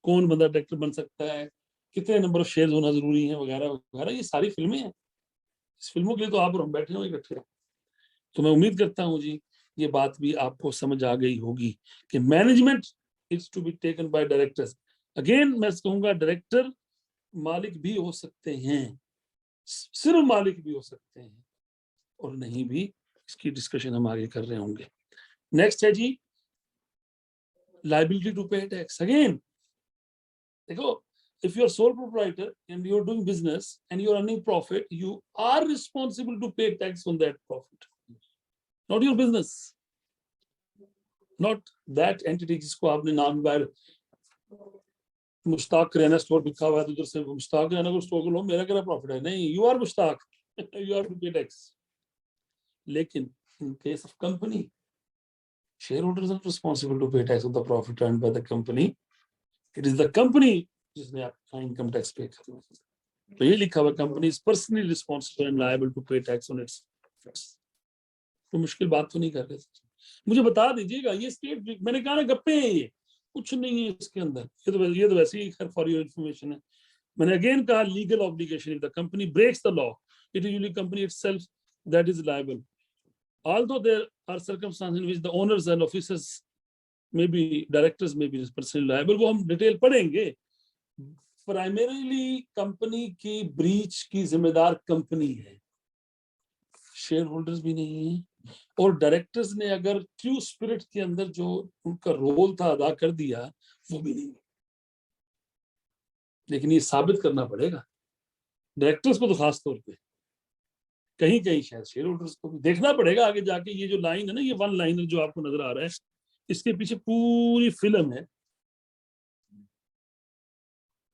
कौन बंदा डायरेक्टर बन सकता है, कितने नंबर ऑफ शेयर होना जरूरी है, वगैरह वगैरह, ये सारी फिल्में हैं। इस फिल्मों के लिए तो आप और हम बैठे हुए इकट्ठे। तो मैं उम्मीद करता हूं जी ये बात भी आपको समझ आ गई होगी कि management is to be taken by directors. Again मैं कहूंगा डायरेक्टर मालिक भी हो सकते हैं, सिर्फ मालिक भी हो सकते हैं, और नहीं भी। इसकी डिस्कशन हम आगे कर रहे होंगे। नेक्स्ट है जी liability to pay tax. Again देखो, if you're sole proprietor and you're doing business and you're earning profit, you are responsible to pay tax on that profit, not your business, not that entity जिसको आपने नाम बाहर मुश्ताक किराना store लिखा हुआ है, उधर से मुश्ताक किराना को स्टोर लो, मेरा क्या प्रॉफिट है? नहीं, you are Mushtaq, you are to pay tax. लेकिन in case of company, shareholders are responsible to pay tax on the profit earned by the company. It is the company जिसने आपका इनकम टैक्स पे करना है। तो ये लिखा हुआ company is personally responsible and liable to pay tax on its profits. तो मुश्किल बात तो नहीं कर रहे, मुझे बता दीजिएगा। ये स्टेट, मैंने कहा ना गप्पे हैं, ये कुछ नहीं है इसके अंदर। ये तो वैसे ही फॉर योर इन्फॉर्मेशन है। मैंने अगेन कहा legal obligation, if the company breaks the law, it is usually company itself that is liable, although there are circumstances in which the owners and officers may be, directors may be personally liable, वो हम detail पढ़ेंगे। Primarily company की breach की जिम्मेदार company है, share holders भी नहीं है। और डायरेक्टर्स ने अगर ट्रू स्पिरिट के अंदर जो उनका रोल था अदा कर दिया, वो भी नहीं। लेकिन ये साबित करना पड़ेगा डायरेक्टर्स को तो खास तौर पे, कहीं कहीं शायद शेयर होल्डर्स को भी देखना पड़ेगा आगे जाके। ये जो लाइन है ना, ये वन लाइनर जो आपको नजर आ रहा है, इसके पीछे पूरी फिल्म है।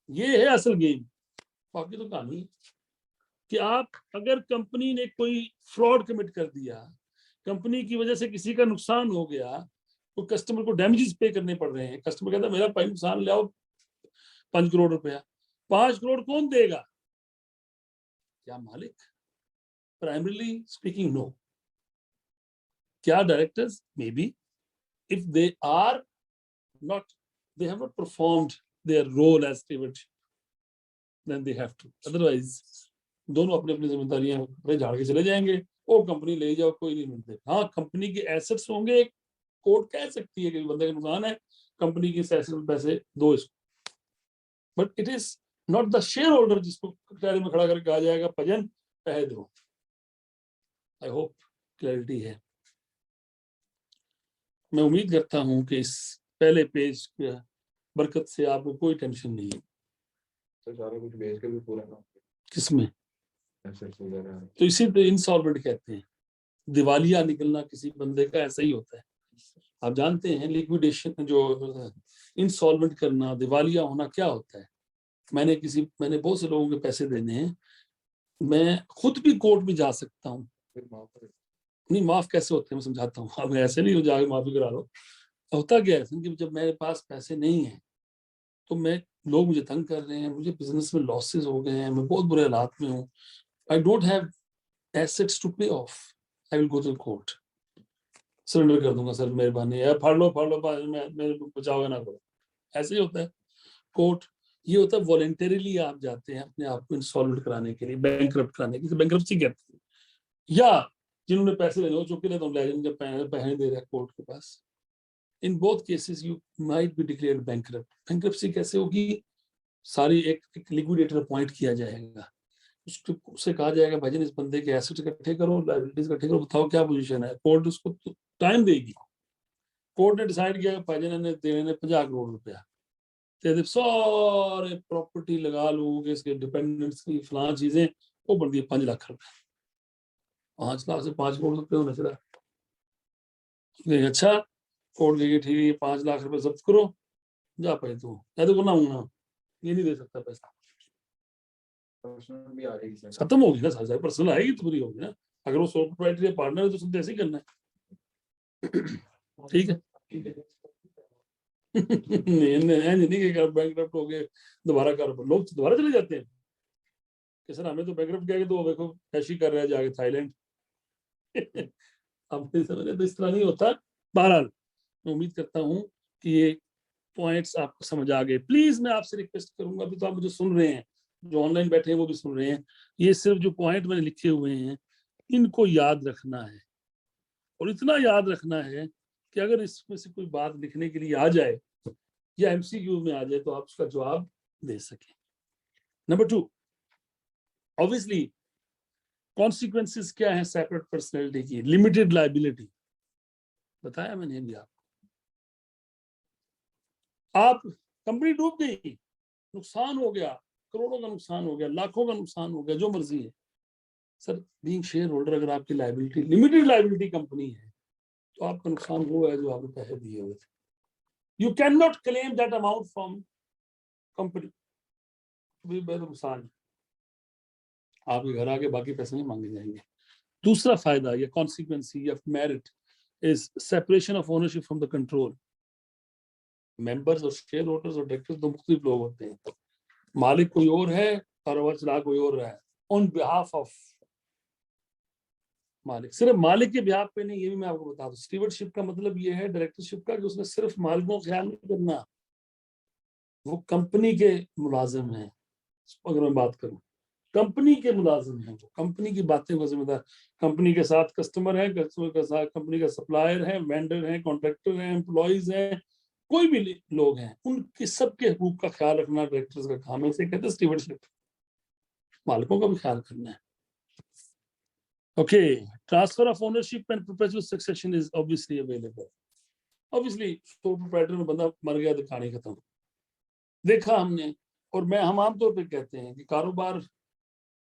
ये है असल गेम, बाकी तो कहानी है कि आप अगर कंपनी ने कोई फ्रॉड कमिट कर दिया, कंपनी की वजह से किसी का नुकसान हो गया, तो कस्टमर को डैमेजेस पे करने पड़ रहे हैं, कस्टमर कहता है मेरा भाई नुकसान ले आओ 5 करोड़ रुपया, 5 करोड़ कौन देगा? क्या मालिक? Primarily speaking no. क्या directors? May be if they are not, they have not performed their role as stewardship, then they have to, otherwise दोनों अपनी अपनी जिम्मेदारियां अपने झाड़ के चले जाएंगे, वो कंपनी ले जाओ कोई नहीं मिलते। हाँ, कंपनी के एसेट्स होंगे, कोर्ट कह सकती है कि बंदे का नुकसान है, कंपनी के एसेट्स में पैसे दो इसको, but it is not the share holder जिसको कचहरी में खड़ा करके कहा जाएगा भजन पैसे दो। आई होप क्लैरिटी है। मैं उम्मीद करता हूं कि इस पहले पेज की बरकत से आपको कोई टेंशन नहीं है। तो सारा कुछ बेच के भी पूरा ना किसमें? एसेट्स वगैरह। तो इसी पे इंसॉल्वेंट कहते हैं। दिवालिया निकलना किसी बंदे का ऐसा ही होता है। आप जानते हैं लिक्विडेशन, जो इंसॉल्वेंट करना, दिवालिया होना क्या होता है? मैंने बहुत से लोगों के पैसे देने हैं, मैं खुद भी कोर्ट में जा सकता हूँ। नहीं, माफ कैसे होते हैं मैं समझाता हूँ। अब ऐसे नहीं हो जाके माफी करा लो। होता क्या है कि जब मेरे पास पैसे नहीं है तो लोग मुझे तंग कर रहे हैं, मुझे बिजनेस में लॉसेस हो गए हैं, मैं बहुत बुरे हालात में हूँ, I don't have assets to pay off, I will go to court, surrender कर दूंगा, सर मेहरबानी है, फाड़ लो मेरे बचाओगे ना करो। ऐसे ही होता है कोर्ट। ये होता है वॉलंटरीली आप जाते हैं अपने आप को इंसॉल्वेंट कराने के लिए, बैंकरप्ट कराने के लिए, बैंकरप्सी कहते हैं। या जिन्होंने पैसे लेने हो चुके ले, तो ले जब पैसे दे रहे हैं कोर्ट के पास। In both cases you might be declared bankrupt. Bankruptcy कैसे होगी? सारी एक लिक्विडेटर अपॉइंट किया जाएगा, उससे कहा जाएगा भाईजान इस बंदे के एसेट इकट्ठे करो, लायबिलिटीज इकट्ठे करो, बताओ क्या पोजीशन है। कोर्ट उसको टाइम देगी। कोर्ट ने डिसाइड किया भाईजान ने देने 50 करोड़ रुपया, तो सारे प्रॉपर्टी लगा लोगे, इसके डिपेंडेंट्स की फलां चीजें, वो बढ़ दिए 5 लाख रुपए। 5 लाख से 5 करोड़ रुपये होना चाहिए। अच्छा, कोर्ट देगी ठीक है 5 लाख रुपए जब्त करो, जा पाए तू, मैं तो ना हूं, ये नहीं दे सकता पैसा। पर्सनल भी आ रही है। खत्म होगी ना, सारी पर्सनल आएगी तो पूरी होगी ना। अगर वो सोल प्रोप्राइटरी पार्टनर है तो सब ऐसे ही करना है। ठीक है। नहीं कि बैंकरप्ट हो गए दोबारा कर, लोग दोबारा चले जाते हैं कि सर हमें तो बैंकरप्ट किया, तो देखो ऐसी कर रहा है जाके थाईलैंड। अब तो इस तरह नहीं होता। बहरहाल मैं उम्मीद करता हूँ कि ये पॉइंट्स आपको समझ आ गए। प्लीज मैं आपसे रिक्वेस्ट करूंगा, अभी तो आप मुझे सुन रहे हैं, जो ऑनलाइन बैठे हैं वो भी सुन रहे हैं, ये सिर्फ जो पॉइंट मैंने लिखे हुए हैं इनको याद रखना है, और इतना याद रखना है कि अगर इसमें से कोई बात लिखने के लिए आ जाए या एमसीक्यू में आ जाए तो आप उसका जवाब दे सकें। नंबर 2, ऑब्वियसली कॉन्सिक्वेंसेस क्या है सेपरेट पर्सनैलिटी की? लिमिटेड लायबिलिटी बताया मैंने अभी आपको। आप कंपनी डूब गई, नुकसान हो गया, करोड़ों का नुकसान हो गया, लाखों का नुकसान हो गया, जो मर्जी है सर, बीइंग शेयर होल्डर अगर आपकी लायबिलिटी लिमिटेड लायबिलिटी कंपनी है तो आपका नुकसान हुआ है जो आपने पैसे दिए हुए थे। You can not claim that amount from company, नुकसान आपके घर आके बाकी पैसे नहीं मांगे जाएंगे। दूसरा फायदा या कॉन्सिक्वेंस या merit is separation of ownership from the control. Members और शेयर होल्डर्स और डायरेक्टर्स दो मुख्तलिफ लोग होते हैं। मालिक कोई और है, कारोबार चला कोई और रहा है। ऑन बिहाफ ऑफ मालिक, सिर्फ मालिक के बिहाफ पे नहीं, ये भी मैं आपको बता दूं। स्टीवर्डशिप का मतलब ये है डायरेक्टरशिप का कि उसने सिर्फ मालिकों का ख्याल नहीं करना, वो कंपनी के मुलाजिम हैं। अगर मैं बात करूं, कंपनी के मुलाजिम हैं, वो कंपनी की बातें को जिम्मेदार, कंपनी के साथ कस्टमर है, कस्टमर के साथ कंपनी का सप्लायर है, वेंडर है, कॉन्ट्रैक्टर है, एम्प्लॉइज हैं, कोई भी लोग हैं, उनके सबके हुकूक का ख्याल रखना डायरेक्टर्स का काम है। इसे कहते हैं स्टीवर्डशिप। मालिकों का भी ख्याल करना है। Okay, transfer of ownership and perpetual succession is obviously available. Obviously sole proprietor में बंदा मर गया तो कहानी खत्म, देखा हमने। और हम आमतौर पर कहते हैं कि कारोबार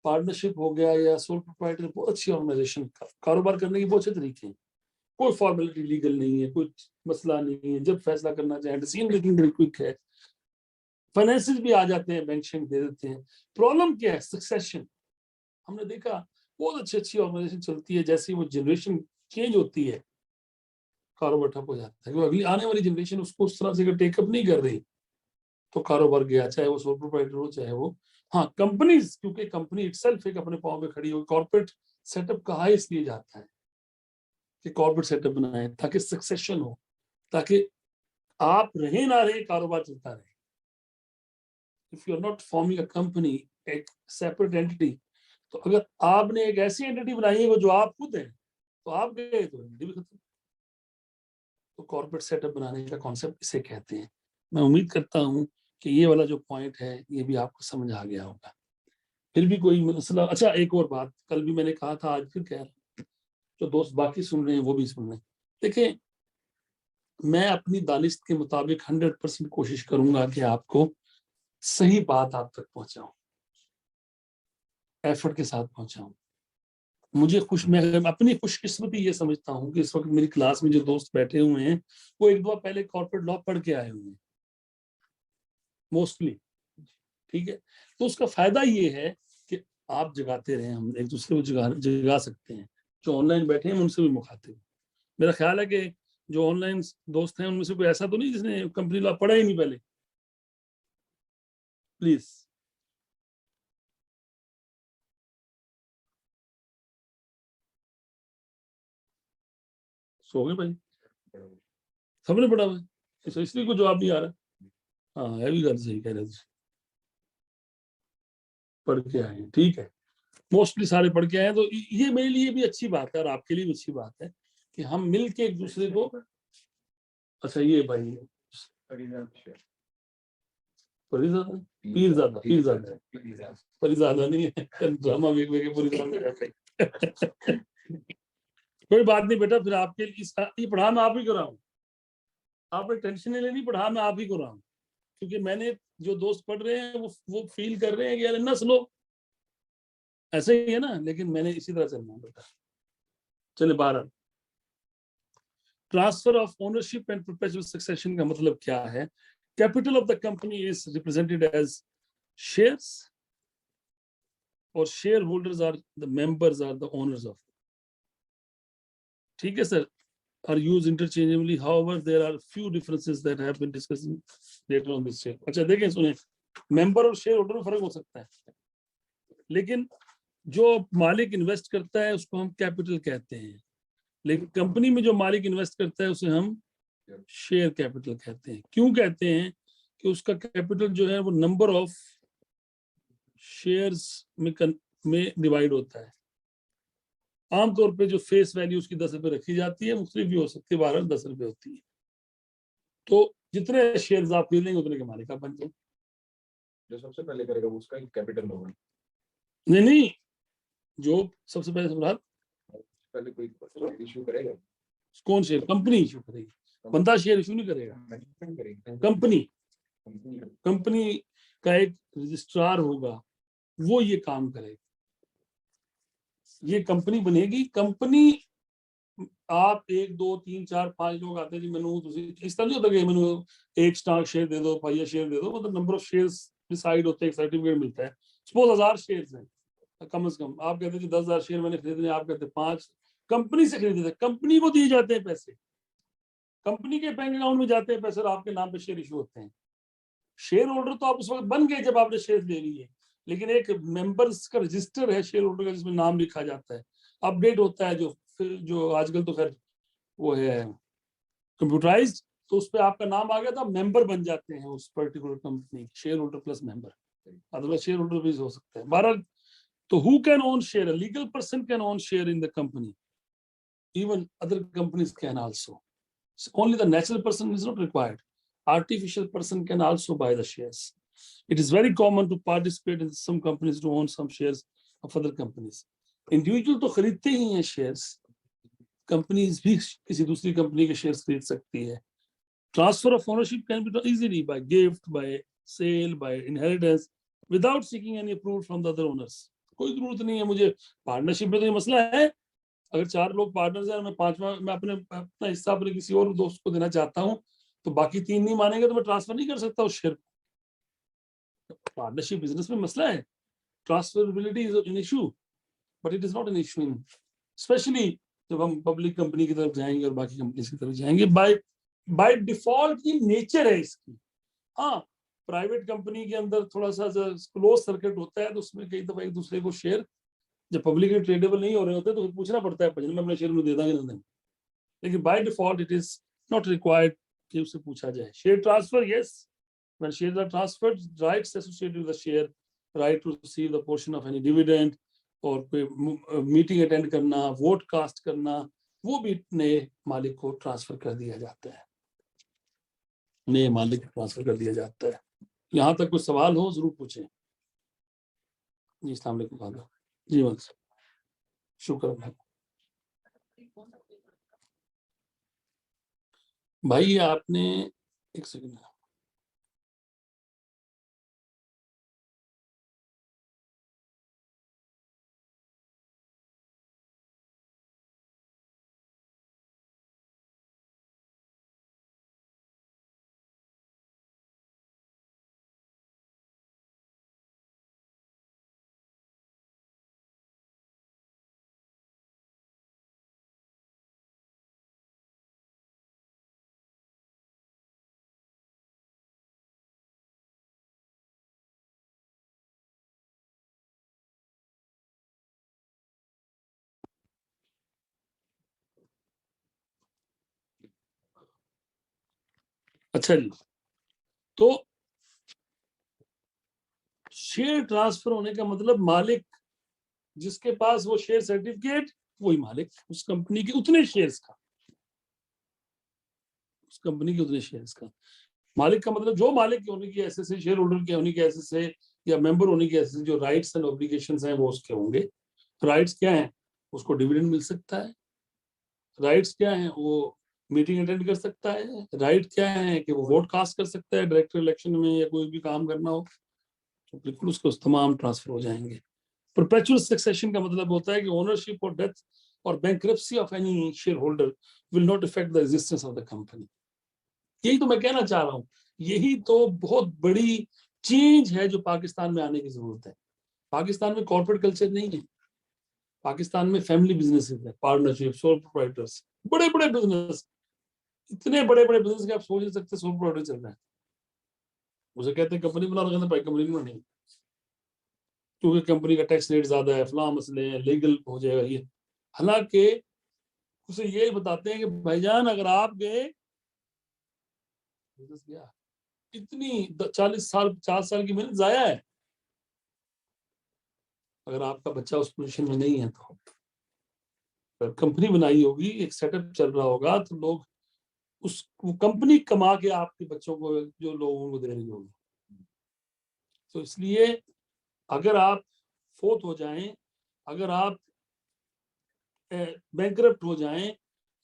पार्टनरशिप हो गया या सोल प्रोप्राइटर बहुत अच्छी ऑर्गेनाइजेशन, कारोबार करने के बहुत अच्छे तरीके हैं, कोई फॉर्मेलिटी लीगल नहीं है, कोई मसला नहीं है, जब फैसला करना चाहे डिसीजन मेकिंग बड़ी क्विक है, फाइनेंसेस भी आ जाते हैं, बैंक शेंक दे देते हैं। प्रॉब्लम क्या है? सक्सेशन। हमने देखा बहुत अच्छी ऑर्गेनाइजेशन चलती है, जैसे वो जनरेशन चेंज होती है कारोबार ठप हो जाता है, क्योंकि अगली आने वाली जनरेशन उसको उस तरह से टेकअप नहीं कर रही, तो कारोबार गया, चाहे वो सोल प्रोप्राइटर हो चाहे वो, हाँ कंपनीज, क्योंकि कंपनी इटसेल्फ एक अपने पांव पे खड़ी हो। कॉर्पोरेट सेटअप कहा इसलिए जाता है कि कॉर्पोरेट सेटअप बनाए ताकि सक्सेशन हो, ताकि आप रहे ना रहे, कारोबार चलता रहे। If you are not forming a company, एक सेपरेट एंटिटी, तो अगर आपने एक ऐसी एंटिटी बनाई है वो जो आप खुद हैं, तो आप गए तो एंटिटी भी खत्म। तो कॉर्पोरेट सेटअप बनाने का कॉन्सेप्ट इसे कहते हैं। मैं उम्मीद करता हूं कि ये वाला जो पॉइंट है ये भी आपको समझ आ गया होगा। फिर भी कोई मसला, अच्छा एक और बात, कल भी मैंने कहा था, आज फिर कह रहा हूं, जो दोस्त बाकी सुन रहे हैं वो भी सुन रहे हैं। देखिए, मैं अपनी दानिश के मुताबिक 100% कोशिश करूंगा कि आपको सही बात आप तक पहुंचाऊं, एफर्ट के साथ पहुंचाऊं। मैं अपनी खुशकिस्मती ये समझता हूं कि इस वक्त मेरी क्लास में जो दोस्त बैठे हुए हैं वो एक दो पहले कॉर्पोरेट लॉ पढ़ के आए हुए हैं मोस्टली, ठीक है। तो उसका फायदा ये है कि आप जगाते रहे, हम एक दूसरे को जगा सकते हैं। जो ऑनलाइन बैठे हैं उनसे भी मुखातिब, मेरा ख्याल है कि जो ऑनलाइन दोस्त हैं उनमें से कोई ऐसा तो नहीं जिसने कंपनी लॉ पढ़ा ही नहीं पहले, प्लीज। सो गए भाई, सबने पढ़ा हुआ है, इसलिए कोई जवाब नहीं आ रहा। हाँ, है भी गल सही कह रहे थे, पढ़ के आए हैं, ठीक है, मोस्टली सारे पढ़ के आए हैं। तो ये मेरे लिए भी अच्छी बात है और आपके लिए भी अच्छी बात है कि हम मिल के एक दूसरे को, अच्छा ये भाई फरीजादा, पीरजादा, पीरजादा, फरीजादा नहीं है, ड्रामा वेग पूरी कोई बात नहीं बेटा, फिर आपके लिए ये पढ़ा मैं आप ही कर रहा हूँ, आपने टेंशन नहीं लेनी, पढ़ा मैं आप ही कर रहा हूँ, क्योंकि मैंने जो दोस्त पढ़ रहे हैं वो फील कर रहे हैं कि यार ना स्लो, ऐसे ही है ना, लेकिन मैंने इसी तरह चलना है बेटा। चले 12, transfer of ownership and perpetual succession का मतलब क्या है? Capital of the company is represented as shares, और share holders are the members are the owners of, ठीक है sir, are used interchangeably. However, there are few differences that have been discussed later on this share. अच्छा देखें, सुने, member और share holder में फर्क हो सकता है, लेकिन जो मालिक इन्वेस्ट करता है उसको हम कैपिटल कहते हैं, लेकिन कंपनी में जो मालिक इन्वेस्ट करता है उसे हम शेयर कैपिटल कहते हैं। क्यों कहते हैं? कि उसका कैपिटल जो है वो नंबर ऑफ शेयर्स में डिवाइड होता है। आमतौर पे जो फेस वैल्यू उसकी 10 रुपए रखी जाती है, मुख्तलिफ भी हो सकती है, 12 10 रुपए होती है। तो जितने शेयर्स आप खरीदेंगे उतने के मालिक आप बनते हैं। जो सबसे पहले करेगा वो उसका कैपिटल होगा। नहीं, जो सबसे पहले सम्राट पहले कोई इशू करेगा, कौन शेयर? कंपनी इशू करेगी, बंदा शेयर इशू नहीं करेगा। कंपनी का एक रजिस्ट्रार होगा, वो ये काम करेगा, ये कंपनी बनेगी। कंपनी आप 1 2 3 4 5 लोग आते हैं जी, मैनू इस तरह नहीं होता कि मैनू एक स्टॉक शेयर दे दो, पाइया शेयर दे दो, मतलब नंबर ऑफ शेयर्स डिसाइड होते हैं, सर्टिफिकेट मिलता है। सपोज 1000 शेयर्स हैं, कम से कम आप कहते हैं 10,000 शेयर मैंने खरीदने, आप कहते हैं 5, कंपनी से खरीदे थे, कंपनी को दिए जाते हैं पैसे, कंपनी के बैंक अकाउंट में जाते हैं पैसे और आपके नाम पे शेयर इशू होते हैं। शेयर होल्डर तो आप उस वक्त बन गए जब आपने शेयर ले लिए, लेकिन एक मेंबर्स का रजिस्टर है शेयर होल्डर का जिसमें नाम लिखा जाता है, अपडेट होता है, जो आजकल तो खैर वो है कंप्यूटराइज्ड, तो उस पर आपका नाम आ गया तो आप मेंबर बन जाते हैं उस particular company, share holder plus member, otherwise share holder भी हो सकता है। 12, तो who can own share? Legal person can own share in the company, even other companies can also. So only the natural person is not required. Artificial person can also buy the shares. It is very common to participate in some companies to own some shares of other companies. Individual तो खरीदते ही हैं shares, companies भी किसी दूसरी company के shares खरीद सकती है। Transfer of ownership can be done easily by gift, by sale, by inheritance, without seeking any approval from the other owners. कोई जरूरत नहीं है मुझे, पार्टनरशिप में तो ये मसला है, अगर 4 लोग पार्टनर्स हैं, मैं 5वां मैं अपना हिस्सा अपने किसी और दोस्त को देना चाहता हूं, तो बाकी 3 नहीं मानेंगे तो मैं ट्रांसफर नहीं कर सकता उस शेयर को। पार्टनरशिप बिजनेस में मसला है, transferability is an issue, but it is not an issue in, specially जब हम पब्लिक कंपनी की तरफ जाएंगे और बाकी कंपनी की तरफ जाएंगे, बाय डिफॉल्ट ये नेचर है इसकी। हाँ, प्राइवेट कंपनी के अंदर थोड़ा सा क्लोज सर्किट होता है, तो उसमें कई दफा एक दूसरे को शेयर जब पब्लिकली ट्रेडेबल नहीं हो रहे होते तो फिर पूछना पड़ता है में अपने शेयर में दे देंगे नहीं, लेकिन by default it is not required कि उससे पूछा जाए। Share transfer, yes, when shares are transferred, rights associated with the share, right to receive the portion of any dividend, और कोई मीटिंग अटेंड करना, वोट कास्ट करना, वो भी नए मालिक को ट्रांसफर कर दिया जाता है, नए मालिक को ट्रांसफर कर दिया जाता है। यहाँ तक कोई सवाल हो जरूर पूछें। जी अस्सलाम वालेकुम। जी वंश, शुक्र है भाई। आपने एक सेकंड, अच्छा जी, तो शेयर ट्रांसफर होने का मतलब मालिक जिसके पास वो शेयर सर्टिफिकेट, वही मालिक उस कंपनी के उतने शेयर्स का, उस कंपनी के उतने शेयर्स का। मालिक का मतलब जो मालिक के होने की एसेस है, शेयर होल्डर के होने की एसेस है, या मेंबर होने की एसेस, जो राइट्स एंड ऑब्लिगेशंस हैं वो उसके होंगे। राइट्स क्या हैं? उसको डिविडेंड मिल सकता है। राइट्स क्या हैं? वो मीटिंग अटेंड कर सकता है। राइट क्या है कि वो वोट कास्ट कर सकता है डायरेक्टर इलेक्शन में, या कोई भी काम करना हो तो बिल्कुल उसको तमाम ट्रांसफर हो जाएंगे। परपेचुअल सक्सेशन का मतलब होता है कि ओनरशिप और डेथ और bankruptcy of any share holder will not affect the existence of the company. यही तो मैं कहना चाह रहा हूँ, यही तो बहुत बड़ी चेंज है जो पाकिस्तान में आने की जरूरत है। पाकिस्तान में कॉर्पोरेट कल्चर नहीं है, पाकिस्तान में फैमिली बिजनेसेस है, पार्टनरशिप, सोल प्रोप्राइटर्स, बड़े बड़े बिजनेस, इतने बड़े बड़े बिजनेस के आप सोच नहीं सकते सोल प्रोप्राइटर चल रहे हैं। उसे कहते हैं कंपनी बना, कहते हैं भाई कंपनी बनानी, क्योंकि कंपनी का टैक्स रेट ज्यादा है, फलां मसले हैं, लीगल हो जाएगा ये। हालांकि उसे यही बताते हैं कि भाईजान अगर आप गए गया, इतनी 40 साल 50 साल की मेहनत जाया है। अगर आपका बच्चा उस पोजीशन में नहीं है तो अगर कंपनी बनाई होगी, एक सेटअप चल रहा होगा, तो लोग उस कंपनी कमा के आपके बच्चों को, जो लोगों को दे रही होगी। तो इसलिए अगर आप फोत हो जाएं, अगर आप बैंकरप्ट हो जाएं,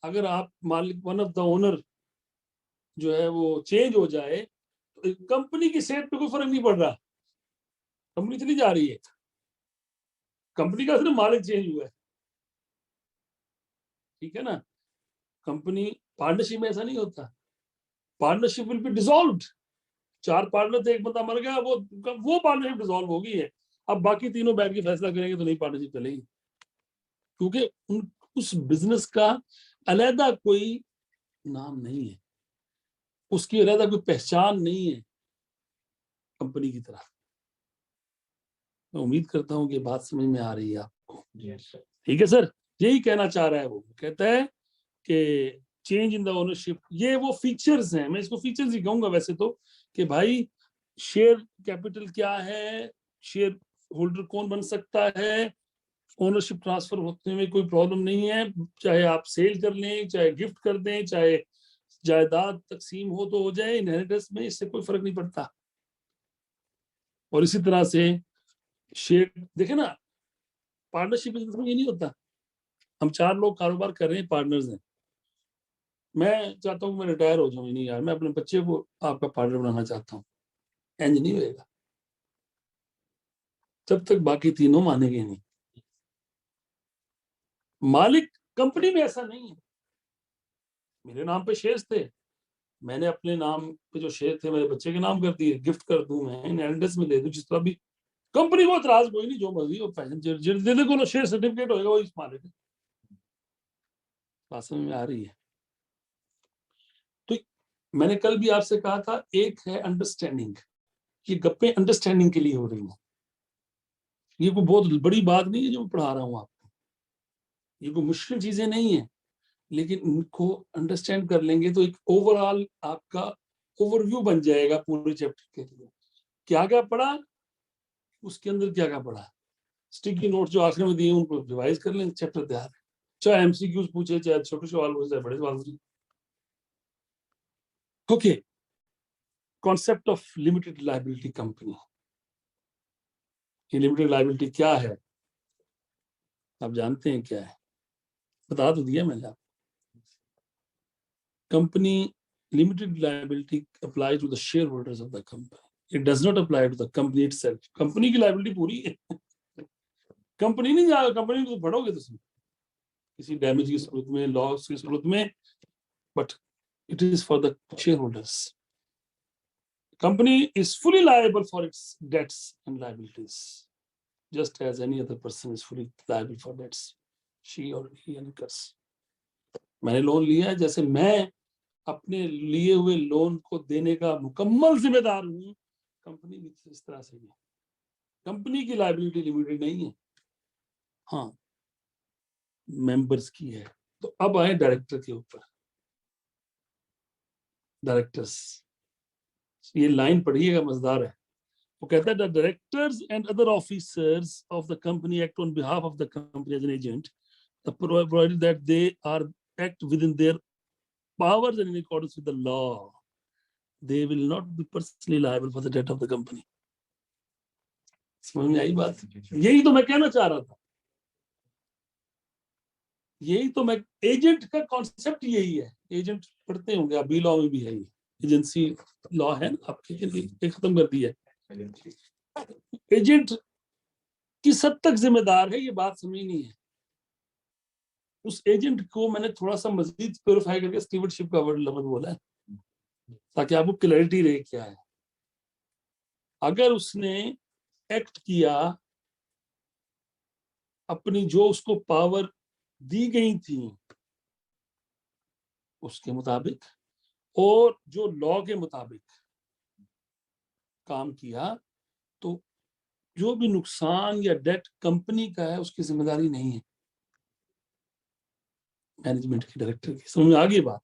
अगर आप मालिक वन ऑफ द ओनर जो है वो चेंज हो जाए, तो कंपनी की सेहत पे कोई फर्क नहीं पड़ रहा, कंपनी चली जा रही है, कंपनी का सिर्फ मालिक चेंज हुआ है। ठीक है ना? कंपनी पार्टनरशिप में ऐसा नहीं होता, partnership will be dissolved. 4 partner थे, एक बंदा मर गया, वो पार्टनरशिप डिसॉल्व होगी है। अब बाकी तीनों बैठ के फैसला करेंगे तो नई पार्टनरशिप चलेगी, क्योंकि उस बिजनेस का अलहदा कोई नाम नहीं है, उसकी अलहदा कोई पहचान नहीं है कंपनी की तरह। मैं उम्मीद करता हूँ कि बात समझ में आ रही है आपको। ठीक है सर, यही कहना चाह रहा है वो, कहता है कि चेंज इन द ओनरशिप, ये वो फीचर्स हैं, मैं इसको फीचर्स ही कहूंगा वैसे तो, कि भाई शेयर कैपिटल क्या है, शेयर होल्डर कौन बन सकता है, ओनरशिप ट्रांसफर होने में कोई प्रॉब्लम नहीं है, चाहे आप सेल कर लें, चाहे गिफ्ट कर दें, चाहे जायदाद तकसीम हो तो हो जाए इनहेरिटेंस में, इससे कोई फर्क नहीं पड़ता। और इसी तरह से शेयर देखे ना, पार्टनरशिप बिजनेस में ये नहीं होता, हम 4 लोग कारोबार कर रहे हैं, पार्टनर्स हैं, मैं चाहता हूँ मैं रिटायर हो जाऊँ, नहीं यार मैं अपने बच्चे को आपका पार्टनर बनाना चाहता हूँ, एंज नहीं होएगा जब तक बाकी तीनों मानेंगे नहीं। मालिक कंपनी में ऐसा नहीं है, मेरे नाम पे शेयर्स थे, मैंने अपने नाम पे जो शेयर थे मेरे बच्चे के नाम कर दिए, गिफ्ट कर दूं, मैं इनहेरिटेंस में दे दूं, जिस तरह भी कंपनी को इतराज कोई नहीं, जो मर्जी हो, पैसे जिस को शेयर सर्टिफिकेट होगा वो इस मालिक है। बात समझ में आ रही है? तो मैंने कल भी आपसे कहा था, एक है अंडरस्टैंडिंग, ये गप्पे अंडरस्टैंडिंग के लिए हो रही है। ये कोई बहुत बड़ी बात नहीं है जो मैं पढ़ा रहा हूँ आपको, ये कोई मुश्किल चीजें नहीं है, लेकिन इनको अंडरस्टैंड कर लेंगे तो एक ओवरऑल आपका ओवरव्यू बन जाएगा पूरे चैप्टर के लिए। क्या क्या पढ़ा, उसके अंदर क्या क्या पढ़ा, स्टिकी नोट जो आखिर में दिए उनको रिवाइज कर लें, चैप्टर तैयार है। चाहे एमसीक्यूज पूछे, चाहे छोटे सवाल पूछे, चाहे बड़े सवाल पूछे। Okay, concept of limited liability company. ये लिमिटेड लायबिलिटी क्या है, आप जानते हैं क्या है? बता तो दिया मैंने आपको। Company limited liability apply to the share holders of the company, it does not apply to the company itself. Company की लायबिलिटी पूरी है, कंपनी नहीं जाएगा, कंपनी को तो पढ़ोगे तो किसी डैमेज की सूरत में, लॉस की सूरत में, but it is for the shareholders. Company is fully liable for its debts and liabilities, just as any other person is fully liable for debts she or he incurs. मैंने loan लिया है, जैसे मैं अपने लिए हुए लोन को देने का मुकम्मल जिम्मेदार हूं, कंपनी भी इस तरह से है। कंपनी की लायबिलिटी लिमिटेड नहीं है, हाँ मेंबर्स की है। तो अब आए डायरेक्टर के ऊपर। डायरेक्टर्स, ये लाइन पढ़िएगा, मजेदार है। वो कहता है, the directors and other officers of the company act on behalf of the company as an agent, provided that they are act within their powers and in accordance with the law, they will not be personally liable for the debt of the company. समझ में आई बात? यही तो मैं कहना चाह रहा था, यही तो मैं, एजेंट का कॉन्सेप्ट यही है। एजेंट पढ़ते होंगे आप, बी लॉ में भी है ये, एजेंसी लॉ है ना आपके, ये खत्म कर दिया है। एजेंट किस हद तक जिम्मेदार है, ये बात समझनी है। उस एजेंट को मैंने थोड़ा सा मजीद प्योरीफाई करके स्टीवर्डशिप का वर्ड लफ्ज बोला है, ताकि आपको क्लैरिटी रहे क्या है। अगर उसने एक्ट किया अपनी जो उसको पावर दी गई थी उसके मुताबिक, और जो लॉ के मुताबिक काम किया, तो जो भी नुकसान या डेट कंपनी का है उसकी जिम्मेदारी नहीं है मैनेजमेंट की, डायरेक्टर की। समझ में आ गई बात?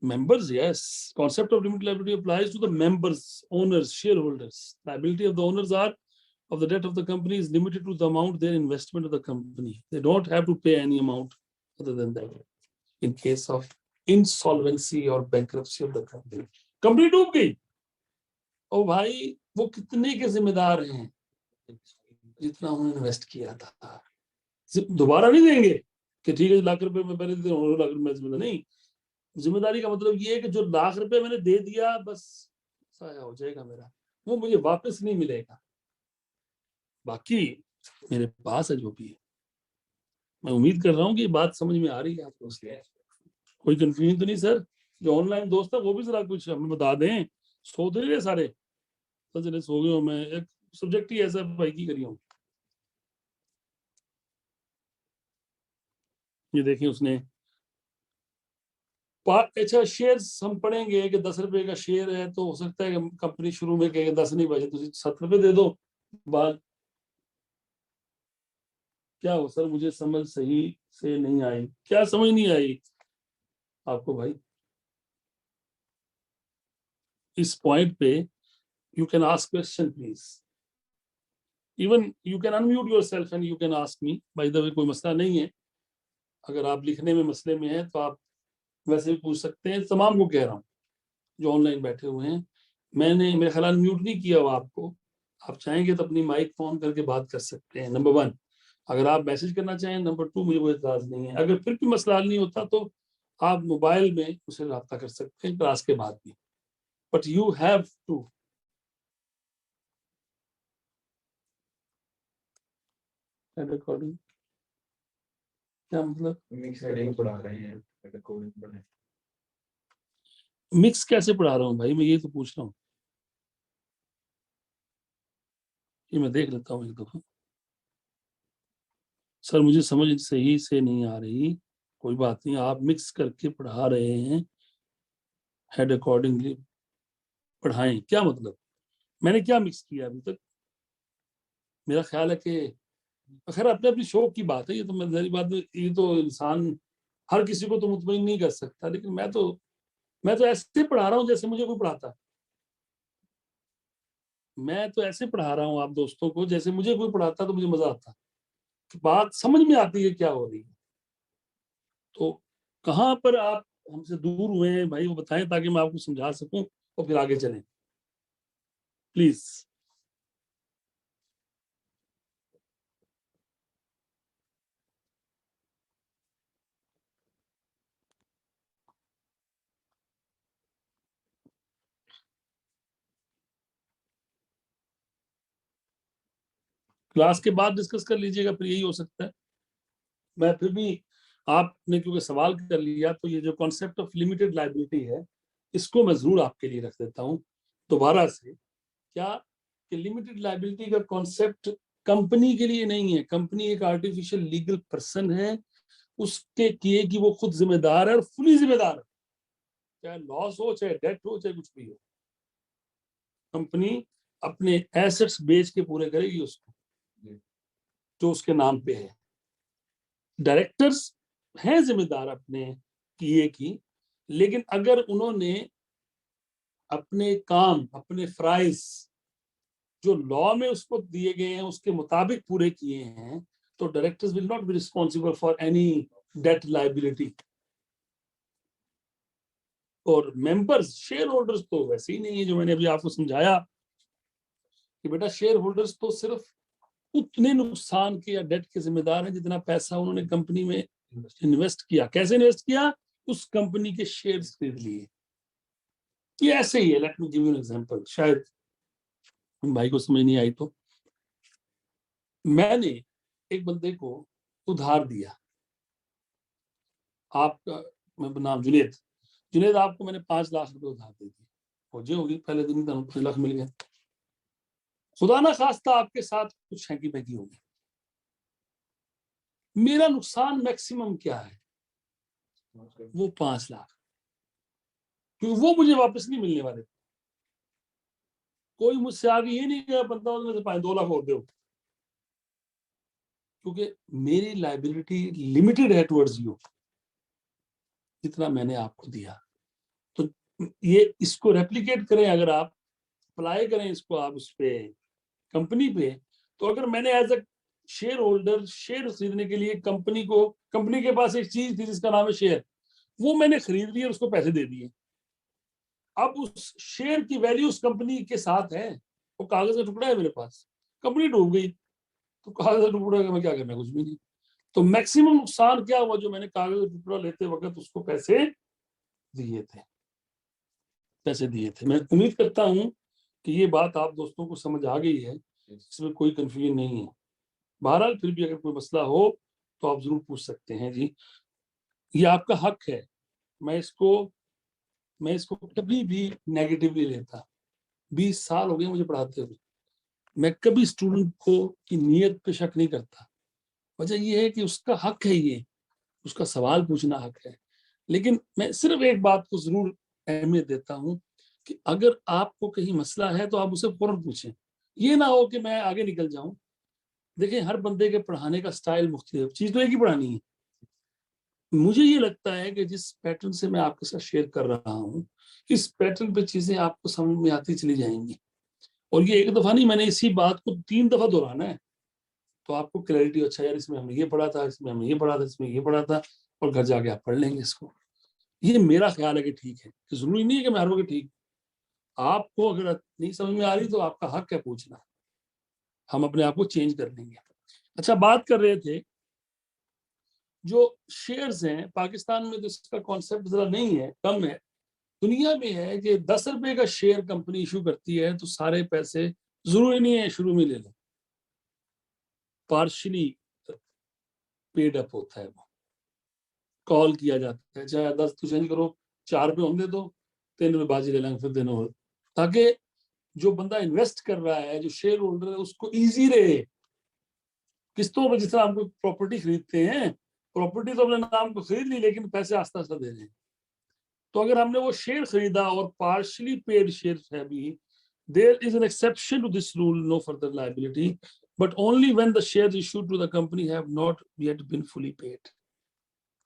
Members, yes. Concept of limited liability applies to the members, owners, shareholders. Liability of the owners are of the debt of the company is limited to the amount their investment of the company. They don't have to pay any amount other than that. In case of insolvency or bankruptcy of the company, company डूब गई, ओ भाई वो कितने के जिम्मेदार हैं? जितना उन्होंने इन्वेस्ट किया था। दोबारा नहीं देंगे कि ठीक है लाख रुपए में पहले दे रहा हूं, लाख रुपए जिम्मेदार नहीं। जिम्मेदारी का मतलब ये है कि जो लाख रुपए मैंने दे दिया बस साया हो जाएगा मेरा, वो मुझे वापस नहीं मिलेगा। बाकी मेरे पास है जो भी है। मैं उम्मीद कर रहा हूँ कि ये बात समझ में आ रही है आपको। कोई कंफ्यूजन तो नहीं सर? जो ऑनलाइन दोस्त है वो भी जरा कुछ हमें बता दें। सो दे रहे सारे, सर सो गए हो, मैं एक सब्जेक्ट ही ऐसा भाई की करी हूँ। ये देखिए उसने अच्छा शेयर्स हम पढ़ेंगे कि 10 रुपए का शेयर है, तो हो सकता है कि कंपनी शुरू में कहेगा 10 नहीं बचे, तुम 7 रुपए दे दो। बाद क्या हो सर, मुझे समझ सही से नहीं आई। क्या समझ नहीं आई आपको भाई? इस पॉइंट पे you can ask question please, even you can unmute yourself and you can ask me. By the way कोई मसला नहीं है, अगर आप लिखने में मसले में है तो आप वैसे भी पूछ सकते हैं। तमाम को कह रहा हूँ जो ऑनलाइन बैठे हुए हैं, मैंने मेरे ख्याल म्यूट नहीं किया हुआ आपको। आप चाहेंगे तो अपनी माइक फोन करके बात कर सकते हैं, नंबर 1। अगर आप मैसेज करना चाहें, नंबर 2, मुझे कोई एतराज नहीं है। अगर फिर भी मसला हल नहीं होता तो आप मोबाइल में उसे रब्ता कर सकते हैं क्लास के बाद भी, but you have to. Recording क्या मतलब? मिक्स हेडिंग पढ़ा रहे हैं, रिकॉर्डिंग पढ़ा। मिक्स कैसे पढ़ा रहा हूँ भाई, मैं ये तो पूछ रहा हूँ। ये मैं देख लेता हूँ एक दफा। सर मुझे समझ सही से नहीं आ रही कोई बात नहीं, आप मिक्स करके पढ़ा रहे हैं, हेड अकॉर्डिंगली पढ़ाएं। क्या मतलब, मैंने क्या मिक्स किया अभी तक? मेरा ख्याल है कि खैर अपने अपनी शौक की बात है, ये तो मेरी बात, ये तो इंसान हर किसी को तो मुतमईन नहीं कर सकता, लेकिन मैं तो ऐसे पढ़ा रहा हूँ जैसे मुझे कोई पढ़ाता है। मैं तो ऐसे पढ़ा रहा हूँ आप दोस्तों को जैसे मुझे कोई पढ़ाता, तो मुझे मजा आता, बात समझ में आती है क्या हो रही है। तो कहाँ पर आप हमसे दूर हुए हैं भाई, वो बताएं ताकि मैं आपको समझा सकूं और फिर आगे चलें प्लीज। क्लास के बाद डिस्कस कर लीजिएगा, फिर यही हो सकता है। मैं फिर भी, आपने क्योंकि सवाल कर लिया, तो ये जो कॉन्सेप्ट ऑफ लिमिटेड लाइबिलिटी है, इसको मैं जरूर आपके लिए रख देता हूँ दोबारा से। क्या कि लिमिटेड लाइबिलिटी का कॉन्सेप्ट कंपनी के लिए नहीं है। कंपनी एक आर्टिफिशियल लीगल पर्सन है, उसके किए कि वो खुद जिम्मेदार है और फुली जिम्मेदार है, चाहे लॉस हो, चाहे डेट हो, चाहे कुछ भी हो। कंपनी अपने एसेट्स बेच के पूरे करेगी उसको जो उसके नाम पे है। डायरेक्टर्स हैं जिम्मेदार अपने किए की, लेकिन अगर उन्होंने अपने काम, अपने फ्राइज जो लॉ में उसको दिए गए हैं उसके मुताबिक पूरे किए हैं, तो directors will not be responsible for any debt liability. और मेंबर्स, शेयर होल्डर्स तो वैसे ही नहीं है, जो मैंने अभी आपको समझाया कि बेटा शेयर होल्डर्स तो सिर्फ उतने नुकसान के या डेट के जिम्मेदार हैं जितना पैसा उन्होंने कंपनी में इन्वेस्ट किया। कैसे इन्वेस्ट किया? उस कंपनी के शेयर्स खरीद लिए। ये ऐसे ही है। Let me give you an example, शायद भाई को समझ नहीं आई तो। मैंने एक बंदे को उधार दिया, आपका मैं नाम जुनेद, जुनेद आपको मैंने 5 लाख रुपए उधार दे दिए, फौजी होगी पहले दिन 5 लाख मिल गए। खुदा ना खास्ता आपके साथ कुछ हैंकी पैकी होगी, मेरा नुकसान मैक्सिमम क्या है? वो 5 लाख, क्योंकि वो मुझे वापस नहीं मिलने वाले। कोई मुझसे आगे ये नहीं कहा बंदा उसमें से 2 लाख और दो, क्योंकि मेरी लाइबिलिटी लिमिटेड है टुवर्ड्स यू, जितना मैंने आपको दिया। तो ये इसको रेप्लिकेट करें, अगर आप अप्लाई करें इसको आप उस पे कंपनी पे, तो अगर मैंने as a share holder share खरीदने के लिए कंपनी के पास एक चीज थी जिसका नाम है शेयर, वो मैंने खरीद लिया और उसको पैसे दे दिए। अब उस शेयर की वैल्यू उस कंपनी के साथ है, वो कागज का टुकड़ा है मेरे पास, कंपनी डूब गई तो कागज का टुकड़ा का मैं क्या करना, कुछ भी नहीं। तो मैक्सिमम नुकसान क्या हुआ? जो मैंने कागज का टुकड़ा लेते वक्त उसको पैसे दिए थे, मैं उम्मीद करता हूं कि ये बात आप दोस्तों को समझ आ गई है, इसमें कोई कंफ्यूजन नहीं है। बहरहाल फिर भी अगर कोई मसला हो तो आप जरूर पूछ सकते हैं जी, ये आपका हक है। मैं इसको कभी भी नेगेटिवली लेता, 20 साल हो गए मुझे पढ़ाते हुए, मैं कभी स्टूडेंट को की नीयत पे शक नहीं करता। वजह ये है कि उसका हक है, ये उसका सवाल पूछना हक है। लेकिन मैं सिर्फ एक बात को जरूर अहमियत देता हूं कि अगर आपको कहीं मसला है तो आप उसे फौरन पूछें। ये ना हो कि मैं आगे निकल जाऊं। देखिए, हर बंदे के पढ़ाने का स्टाइल मुख्तलिफ, चीज तो एक ही पढ़ानी है। मुझे ये लगता है कि जिस पैटर्न से मैं आपके साथ शेयर कर रहा हूँ, इस पैटर्न पे चीजें आपको समझ में आती चली जाएंगी। और ये एक दफा नहीं, मैंने इसी बात को 3 दफा दोहराना है, तो आपको क्लैरिटी, अच्छा यार इसमें हमने ये पढ़ा था, इसमें हमने ये पढ़ा था, इसमें ये पढ़ा था, और घर जाके आप पढ़ लेंगे इसको। ये मेरा ख्याल है कि ठीक है, कि जरूरी नहीं है कि मैं हर वक्त ठीक। आपको अगर नहीं समझ में आ रही तो आपका हक है पूछना, हम अपने आप को चेंज कर लेंगे। अच्छा, बात कर रहे थे जो शेयर्स हैं, पाकिस्तान में तो इसका कॉन्सेप्ट जरा नहीं है, कम है। दुनिया में है कि 10 रुपए का शेयर कंपनी इशू करती है तो सारे पैसे जरूरी नहीं है शुरू में ले लो, पार्शली पेड अप होता है। वो कॉल किया जाता है, चाहे 10 तो चेंज करो, 4 रुपए होने दो, 3 रुपए बाजी ले लेंगे, फिर देना हो, ताकि जो बंदा इन्वेस्ट कर रहा है, जो शेयर होल्डर है, उसको इजी रहे। किस्तों पर जिस तरह हम कोई प्रॉपर्टी खरीदते हैं, प्रॉपर्टी तो अपने नाम को खरीद ली, लेकिन पैसे आस्ता आस्ता दे रहे हैं। तो अगर हमने वो शेयर खरीदा और पार्शली पेड शेयर है भी, there is an exception to this rule, no further liability, but only when the share issued to the company have not yet been fully paid.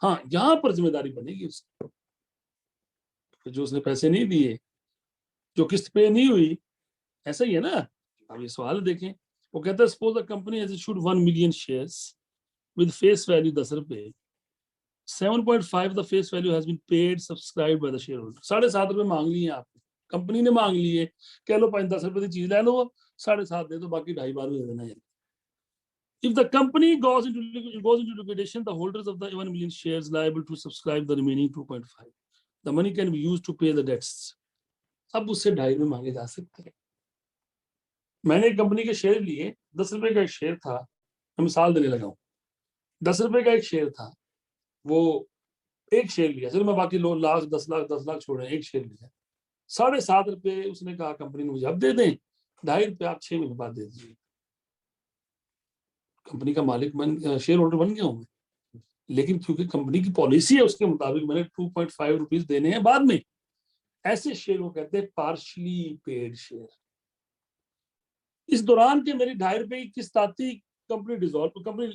हाँ, यहां पर जिम्मेदारी बनेगी उसकी, जो उसने पैसे नहीं दिए, जो किस्त पे नहीं हुई, ऐसा ही है ना। अब ये सवाल देखें, वो कहता है suppose the company has issued 1 million shares with face value 10 रुपए, 7.5 the face value has been paid subscribed by the shareholder। 7.5 रुपए मांग लिए आपने, कंपनी ने मांग लिए, कह लो 5-10 रुपए की चीज ले लो, 7.5 दे दो, बाकी 2.5 दे देना। If the company goes into liquidation, the holders of the 1 million shares liable to subscribe the remaining 2.5। The money can be used to pay the debts। अब उससे 2.5 में मांगे जा सकते हैं। मैंने एक कंपनी के शेयर लिए, 10 रुपए का एक शेयर था, मैं मिसाल देने लगा हूं, 10 रुपए का एक शेयर था, वो एक शेयर लिया, चलो मैं बाकी लो लाख 10 लाख छोड़े, एक शेयर लिया, 7.5 रुपए उसने कहा कंपनी ने मुझे अब दे दें, 2.5 रुपए आप 6 महीने बाद दे दीजिए। कंपनी का मालिक शेयर होल्डर बन गया हूं मैं, लेकिन क्योंकि कंपनी की पॉलिसी है उसके मुताबिक मैंने 2.5 रुपीज देने हैं बाद में। ऐसे शेयर को कहते हैं पार्शली पेड शेयर। इस दौरान के मेरी 2.5 रुपए की किस्त आती, कंपनी डिसॉल्व, कंपनी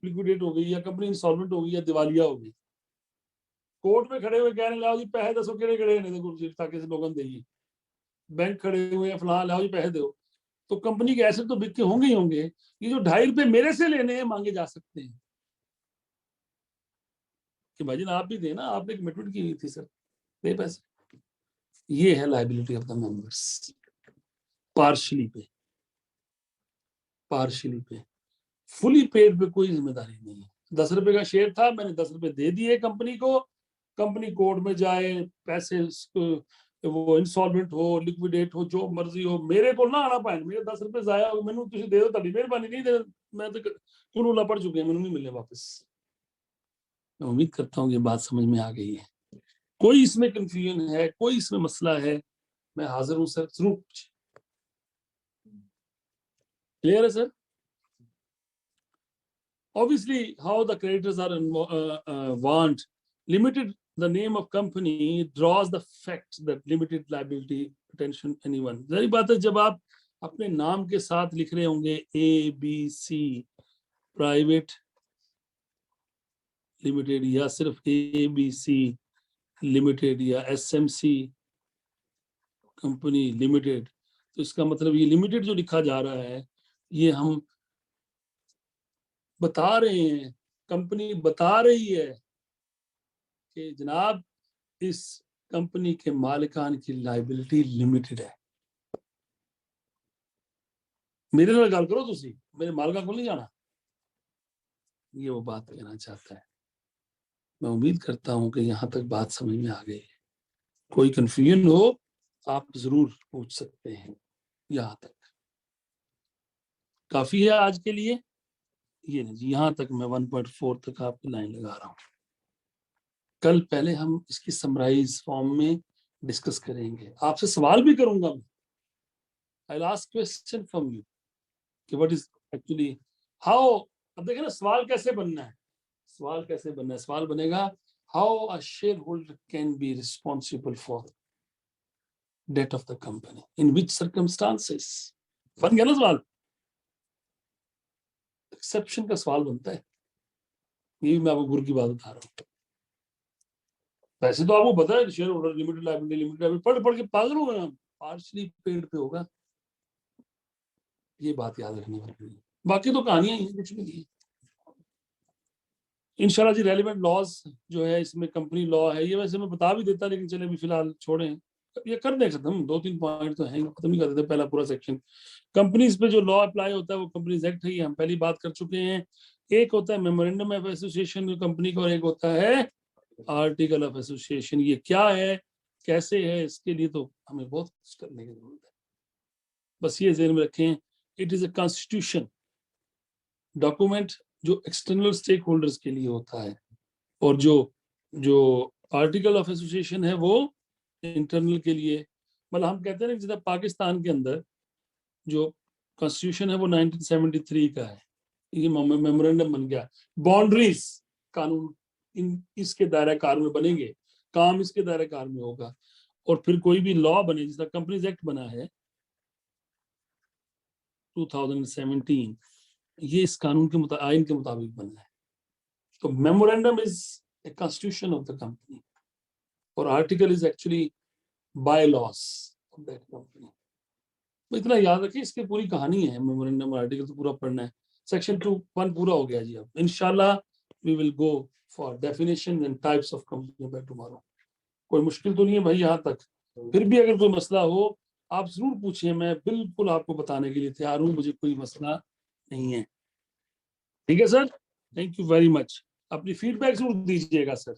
लिक्विडेट हो गई या कंपनी इंसॉल्वेंट हो गई या दिवालिया हो गई, कोर्ट में खड़े हुए कहने लाओ जी पैसे दसो, केड़े केड़े ने देखो ताकि लोगों देइए, बैंक खड़े हुए हैं फलां, लाओ जी पैसे दो, तो कंपनी के ऐसे तो बिक के होंगे ही होंगे। ये जो 2.5 रुपए मेरे से लेने हैं मांगे जा सकते हैं कि भाई आप भी देना, आपने कमिटमेंट की हुई थी सर, दे पैसे। ये है liability of the members, partially पे, पार्शली पे। फुली पेड पे कोई जिम्मेदारी नहीं है। 10 रुपए का शेयर था, मैंने 10 रुपए दे दिए कंपनी को, कंपनी कोर्ट में जाए, पैसे वो इंसॉल्वेंट हो, लिक्विडेट हो, जो मर्जी हो, मेरे को ना आना पाए, मेरे 10 रुपए जाया हो, मैंने तुझे दे दो, तभी मेहरबानी, नहीं दे मैं तो कुल पड़ चुके हैं, मैंने नहीं मिले वापस। मैं उम्मीद करता हूँ ये बात समझ में आ गई है। कोई इसमें कंफ्यूजन है, कोई इसमें मसला है, मैं हाजिर हूँ सर, जरूर पूछे। क्लियर है sir? Obviously, how the creditors are want limited the name of company draws the fact that limited liability attention anyone। जरी बात है, जब आप अपने नाम के साथ लिख रहे होंगे ABC प्राइवेट लिमिटेड या सिर्फ ABC लिमिटेड या SMC कंपनी लिमिटेड, तो इसका मतलब ये लिमिटेड जो लिखा जा रहा है, ये हम बता रहे हैं, कंपनी बता रही है कि जनाब इस कंपनी के मालिकान की लायबिलिटी लिमिटेड है। मेरे नाल गल करो तुसी, मेरे मालिकान को नहीं जाना, ये वो बात कहना चाहता है। मैं उम्मीद करता हूं कि यहां तक बात समझ में आ गई है। कोई कंफ्यूजन हो आप जरूर पूछ सकते हैं। यहां तक काफी है आज के लिए। ये नहीं जी, यहां तक मैं 1.4 तक आपकी लाइन लगा रहा हूं। कल पहले हम इसकी समराइज फॉर्म में डिस्कस करेंगे, आपसे सवाल भी करूंगा मैं। I will ask question from you कि व्हाट इज एक्चुअली हाउ। अब देखिए ना सवाल कैसे बनना है, सवाल कैसे बनना है। सवाल बनेगा how a share holder can be responsible for debt of the company in which circumstances. बन गया ना सवाल, एक्सेप्शन का सवाल बनता है। ये भी मैं आपको गुरु की बात बता रहा हूँ। वैसे तो आपको पता है शेयर होल्डर लिमिटेड लायबिलिटी पढ़ पढ़ के पागल हो गए, पार्शली पेड पे होगा, ये बात याद रखने वाली है। बाकी तो कहानियां ही हैं, कुछ भी नहीं। इंशाल्लाह जी रेलिवेंट लॉज जो है इसमें कंपनी लॉ है, ये वैसे मैं बता भी देता, लेकिन चले अभी फिलहाल छोड़ें, ये कर दें खत्म। 2-3 पॉइंट तो हैं, खत्म ही कर देते पहला पूरा सेक्शन। कंपनीज पे जो लॉ अप्लाई होता है वो कंपनीज एक्ट है, ये हम पहली बात कर चुके हैं। एक होता है मेमोरेंडम ऑफ एसोसिएशन कंपनी का, और एक होता है आर्टिकल ऑफ एसोसिएशन। ये क्या है, कैसे है, इसके लिए तो हमें बहुत कुछ करने की जरूरत है। बस ये ज़हन में रखें, it is a constitution document जो एक्सटर्नल स्टेक होल्डर्स के लिए होता है, और जो आर्टिकल ऑफ एसोसिएशन है वो इंटरनल के लिए। मतलब हम कहते हैं ना, जितना पाकिस्तान के अंदर जो कॉन्स्टिट्यूशन है वो 1973 का है, ये मेमोरेंडम बन गया। बाउंड्रीज कानून इसके दायरा कार में बनेंगे, काम इसके दायरा कार में होगा। और फिर कोई भी लॉ बने, जिसका कंपनीज एक्ट बना है 2017, ये इस कानून के आइन के मुताबिक बना है। तो memorandum is a constitution of the company और article is actually bylaws of that company. तो इतना याद रखिए, इसकी पूरी कहानी है। मेमोरेंडम आर्टिकल तो पूरा पढ़ना है। सेक्शन 2(1) पूरा हो गया जी। अब इंशाल्लाह we will go for definition and types of company by tomorrow. कोई मुश्किल तो नहीं है भाई यहाँ तक? फिर भी अगर कोई मसला हो आप जरूर पूछिए, मैं बिल्कुल आपको बताने के लिए तैयार हूँ, मुझे कोई मसला नहीं है। ठीक है sir, thank you very much. अपनी फीडबैक जरूर दीजिएगा सर,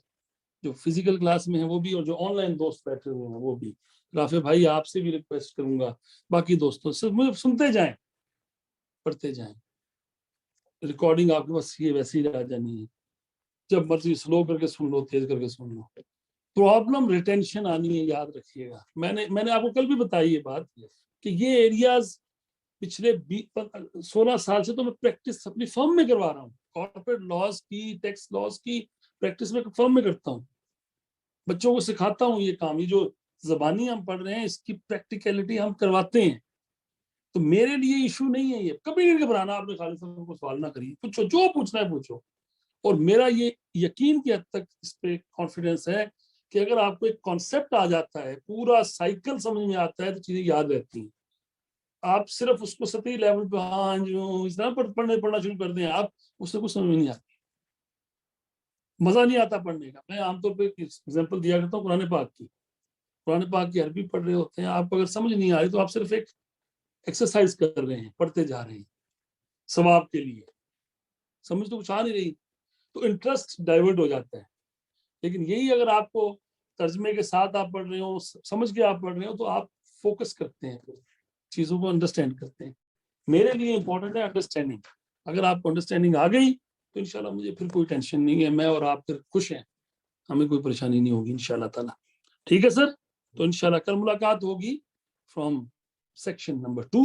जो फिजिकल क्लास में है वो भी और जो ऑनलाइन दोस्त बैठे हुए हैं वो भी। राफे भाई आपसे भी रिक्वेस्ट करूंगा, बाकी दोस्तों से, मुझे सुनते जाएं, पढ़ते जाएं। रिकॉर्डिंग आपके पास ये वैसे ही रह जानी है, जब मर्जी स्लो करके सुन लो, तेज करके सुन लो। प्रॉब्लम रिटेंशन आनी है, याद रखिएगा। मैंने आपको कल भी बताई ये बात कि ये एरियाज पिछले 16 साल से तो मैं प्रैक्टिस अपनी फर्म में करवा रहा हूँ। कॉर्पोरेट लॉज की, टैक्स लॉज की प्रैक्टिस में फर्म में करता हूँ, बच्चों को सिखाता हूँ ये काम। ये जो जबानी हम पढ़ रहे हैं इसकी प्रैक्टिकलिटी हम करवाते हैं। तो मेरे लिए इशू नहीं है ये, कभी नहीं घबराना। आपने खालिद साहब को सवाल ना करिए, पूछो जो पूछना है पूछो। और मेरा ये यकीन की हद तक इस पे कॉन्फिडेंस है कि अगर आपको एक कॉन्सेप्ट आ जाता है, पूरा साइकिल समझ में आता है, तो चीजें याद रहती हैं। आप सिर्फ उसको सतही लेवल पे हाँ जो इस तरह पढ़ना शुरू कर दें आप, उससे कुछ समझ में नहीं आती, मजा नहीं आता पढ़ने का। मैं आमतौर पर एग्जाम्पल दिया करता हूँ कुरान पाक की। कुरान पाक की अरबी पढ़ रहे होते हैं आप, अगर समझ नहीं आ रही तो आप सिर्फ एक एक्सरसाइज कर रहे हैं, पढ़ते जा रहे हैं सवाब के लिए। समझ तो कुछ आ नहीं रही तो इंटरेस्ट डाइवर्ट हो जाता है। लेकिन यही अगर आपको तर्जमे के साथ आप पढ़ रहे हो, समझ के आप पढ़ रहे हो, तो आप फोकस करते हैं, चीजों को अंडरस्टैंड करते हैं। मेरे लिए इंपॉर्टेंट है अंडरस्टैंडिंग। अगर आपको अंडरस्टैंडिंग आ गई तो इंशाल्लाह मुझे फिर कोई टेंशन नहीं है, मैं और आप फिर खुश हैं, हमें कोई परेशानी नहीं होगी इंशाल्लाह ताला। ठीक है सर, तो इंशाल्लाह कल मुलाकात होगी from section number 2,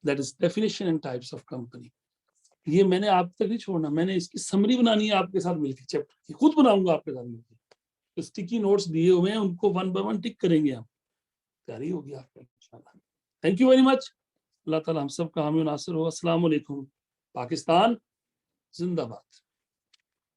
that is definition and types of company. ये मैंने आप तक नहीं छोड़ना, मैंने इसकी समरी बनानी है आपके साथ मिलकर, चैप्टर की खुद बनाऊंगा आपके साथ मिलकर। तो स्टिकी नोट्स दिए हुए हैं, उनको 1 बाय 1 टिक करेंगे हम, तैयारी होगी आपका इंशाल्लाह। Thank you very much. अल्लाह ताला हम सब का हामी नासिर हो। अस्सलाम वालेकुम। पाकिस्तान जिंदाबाद।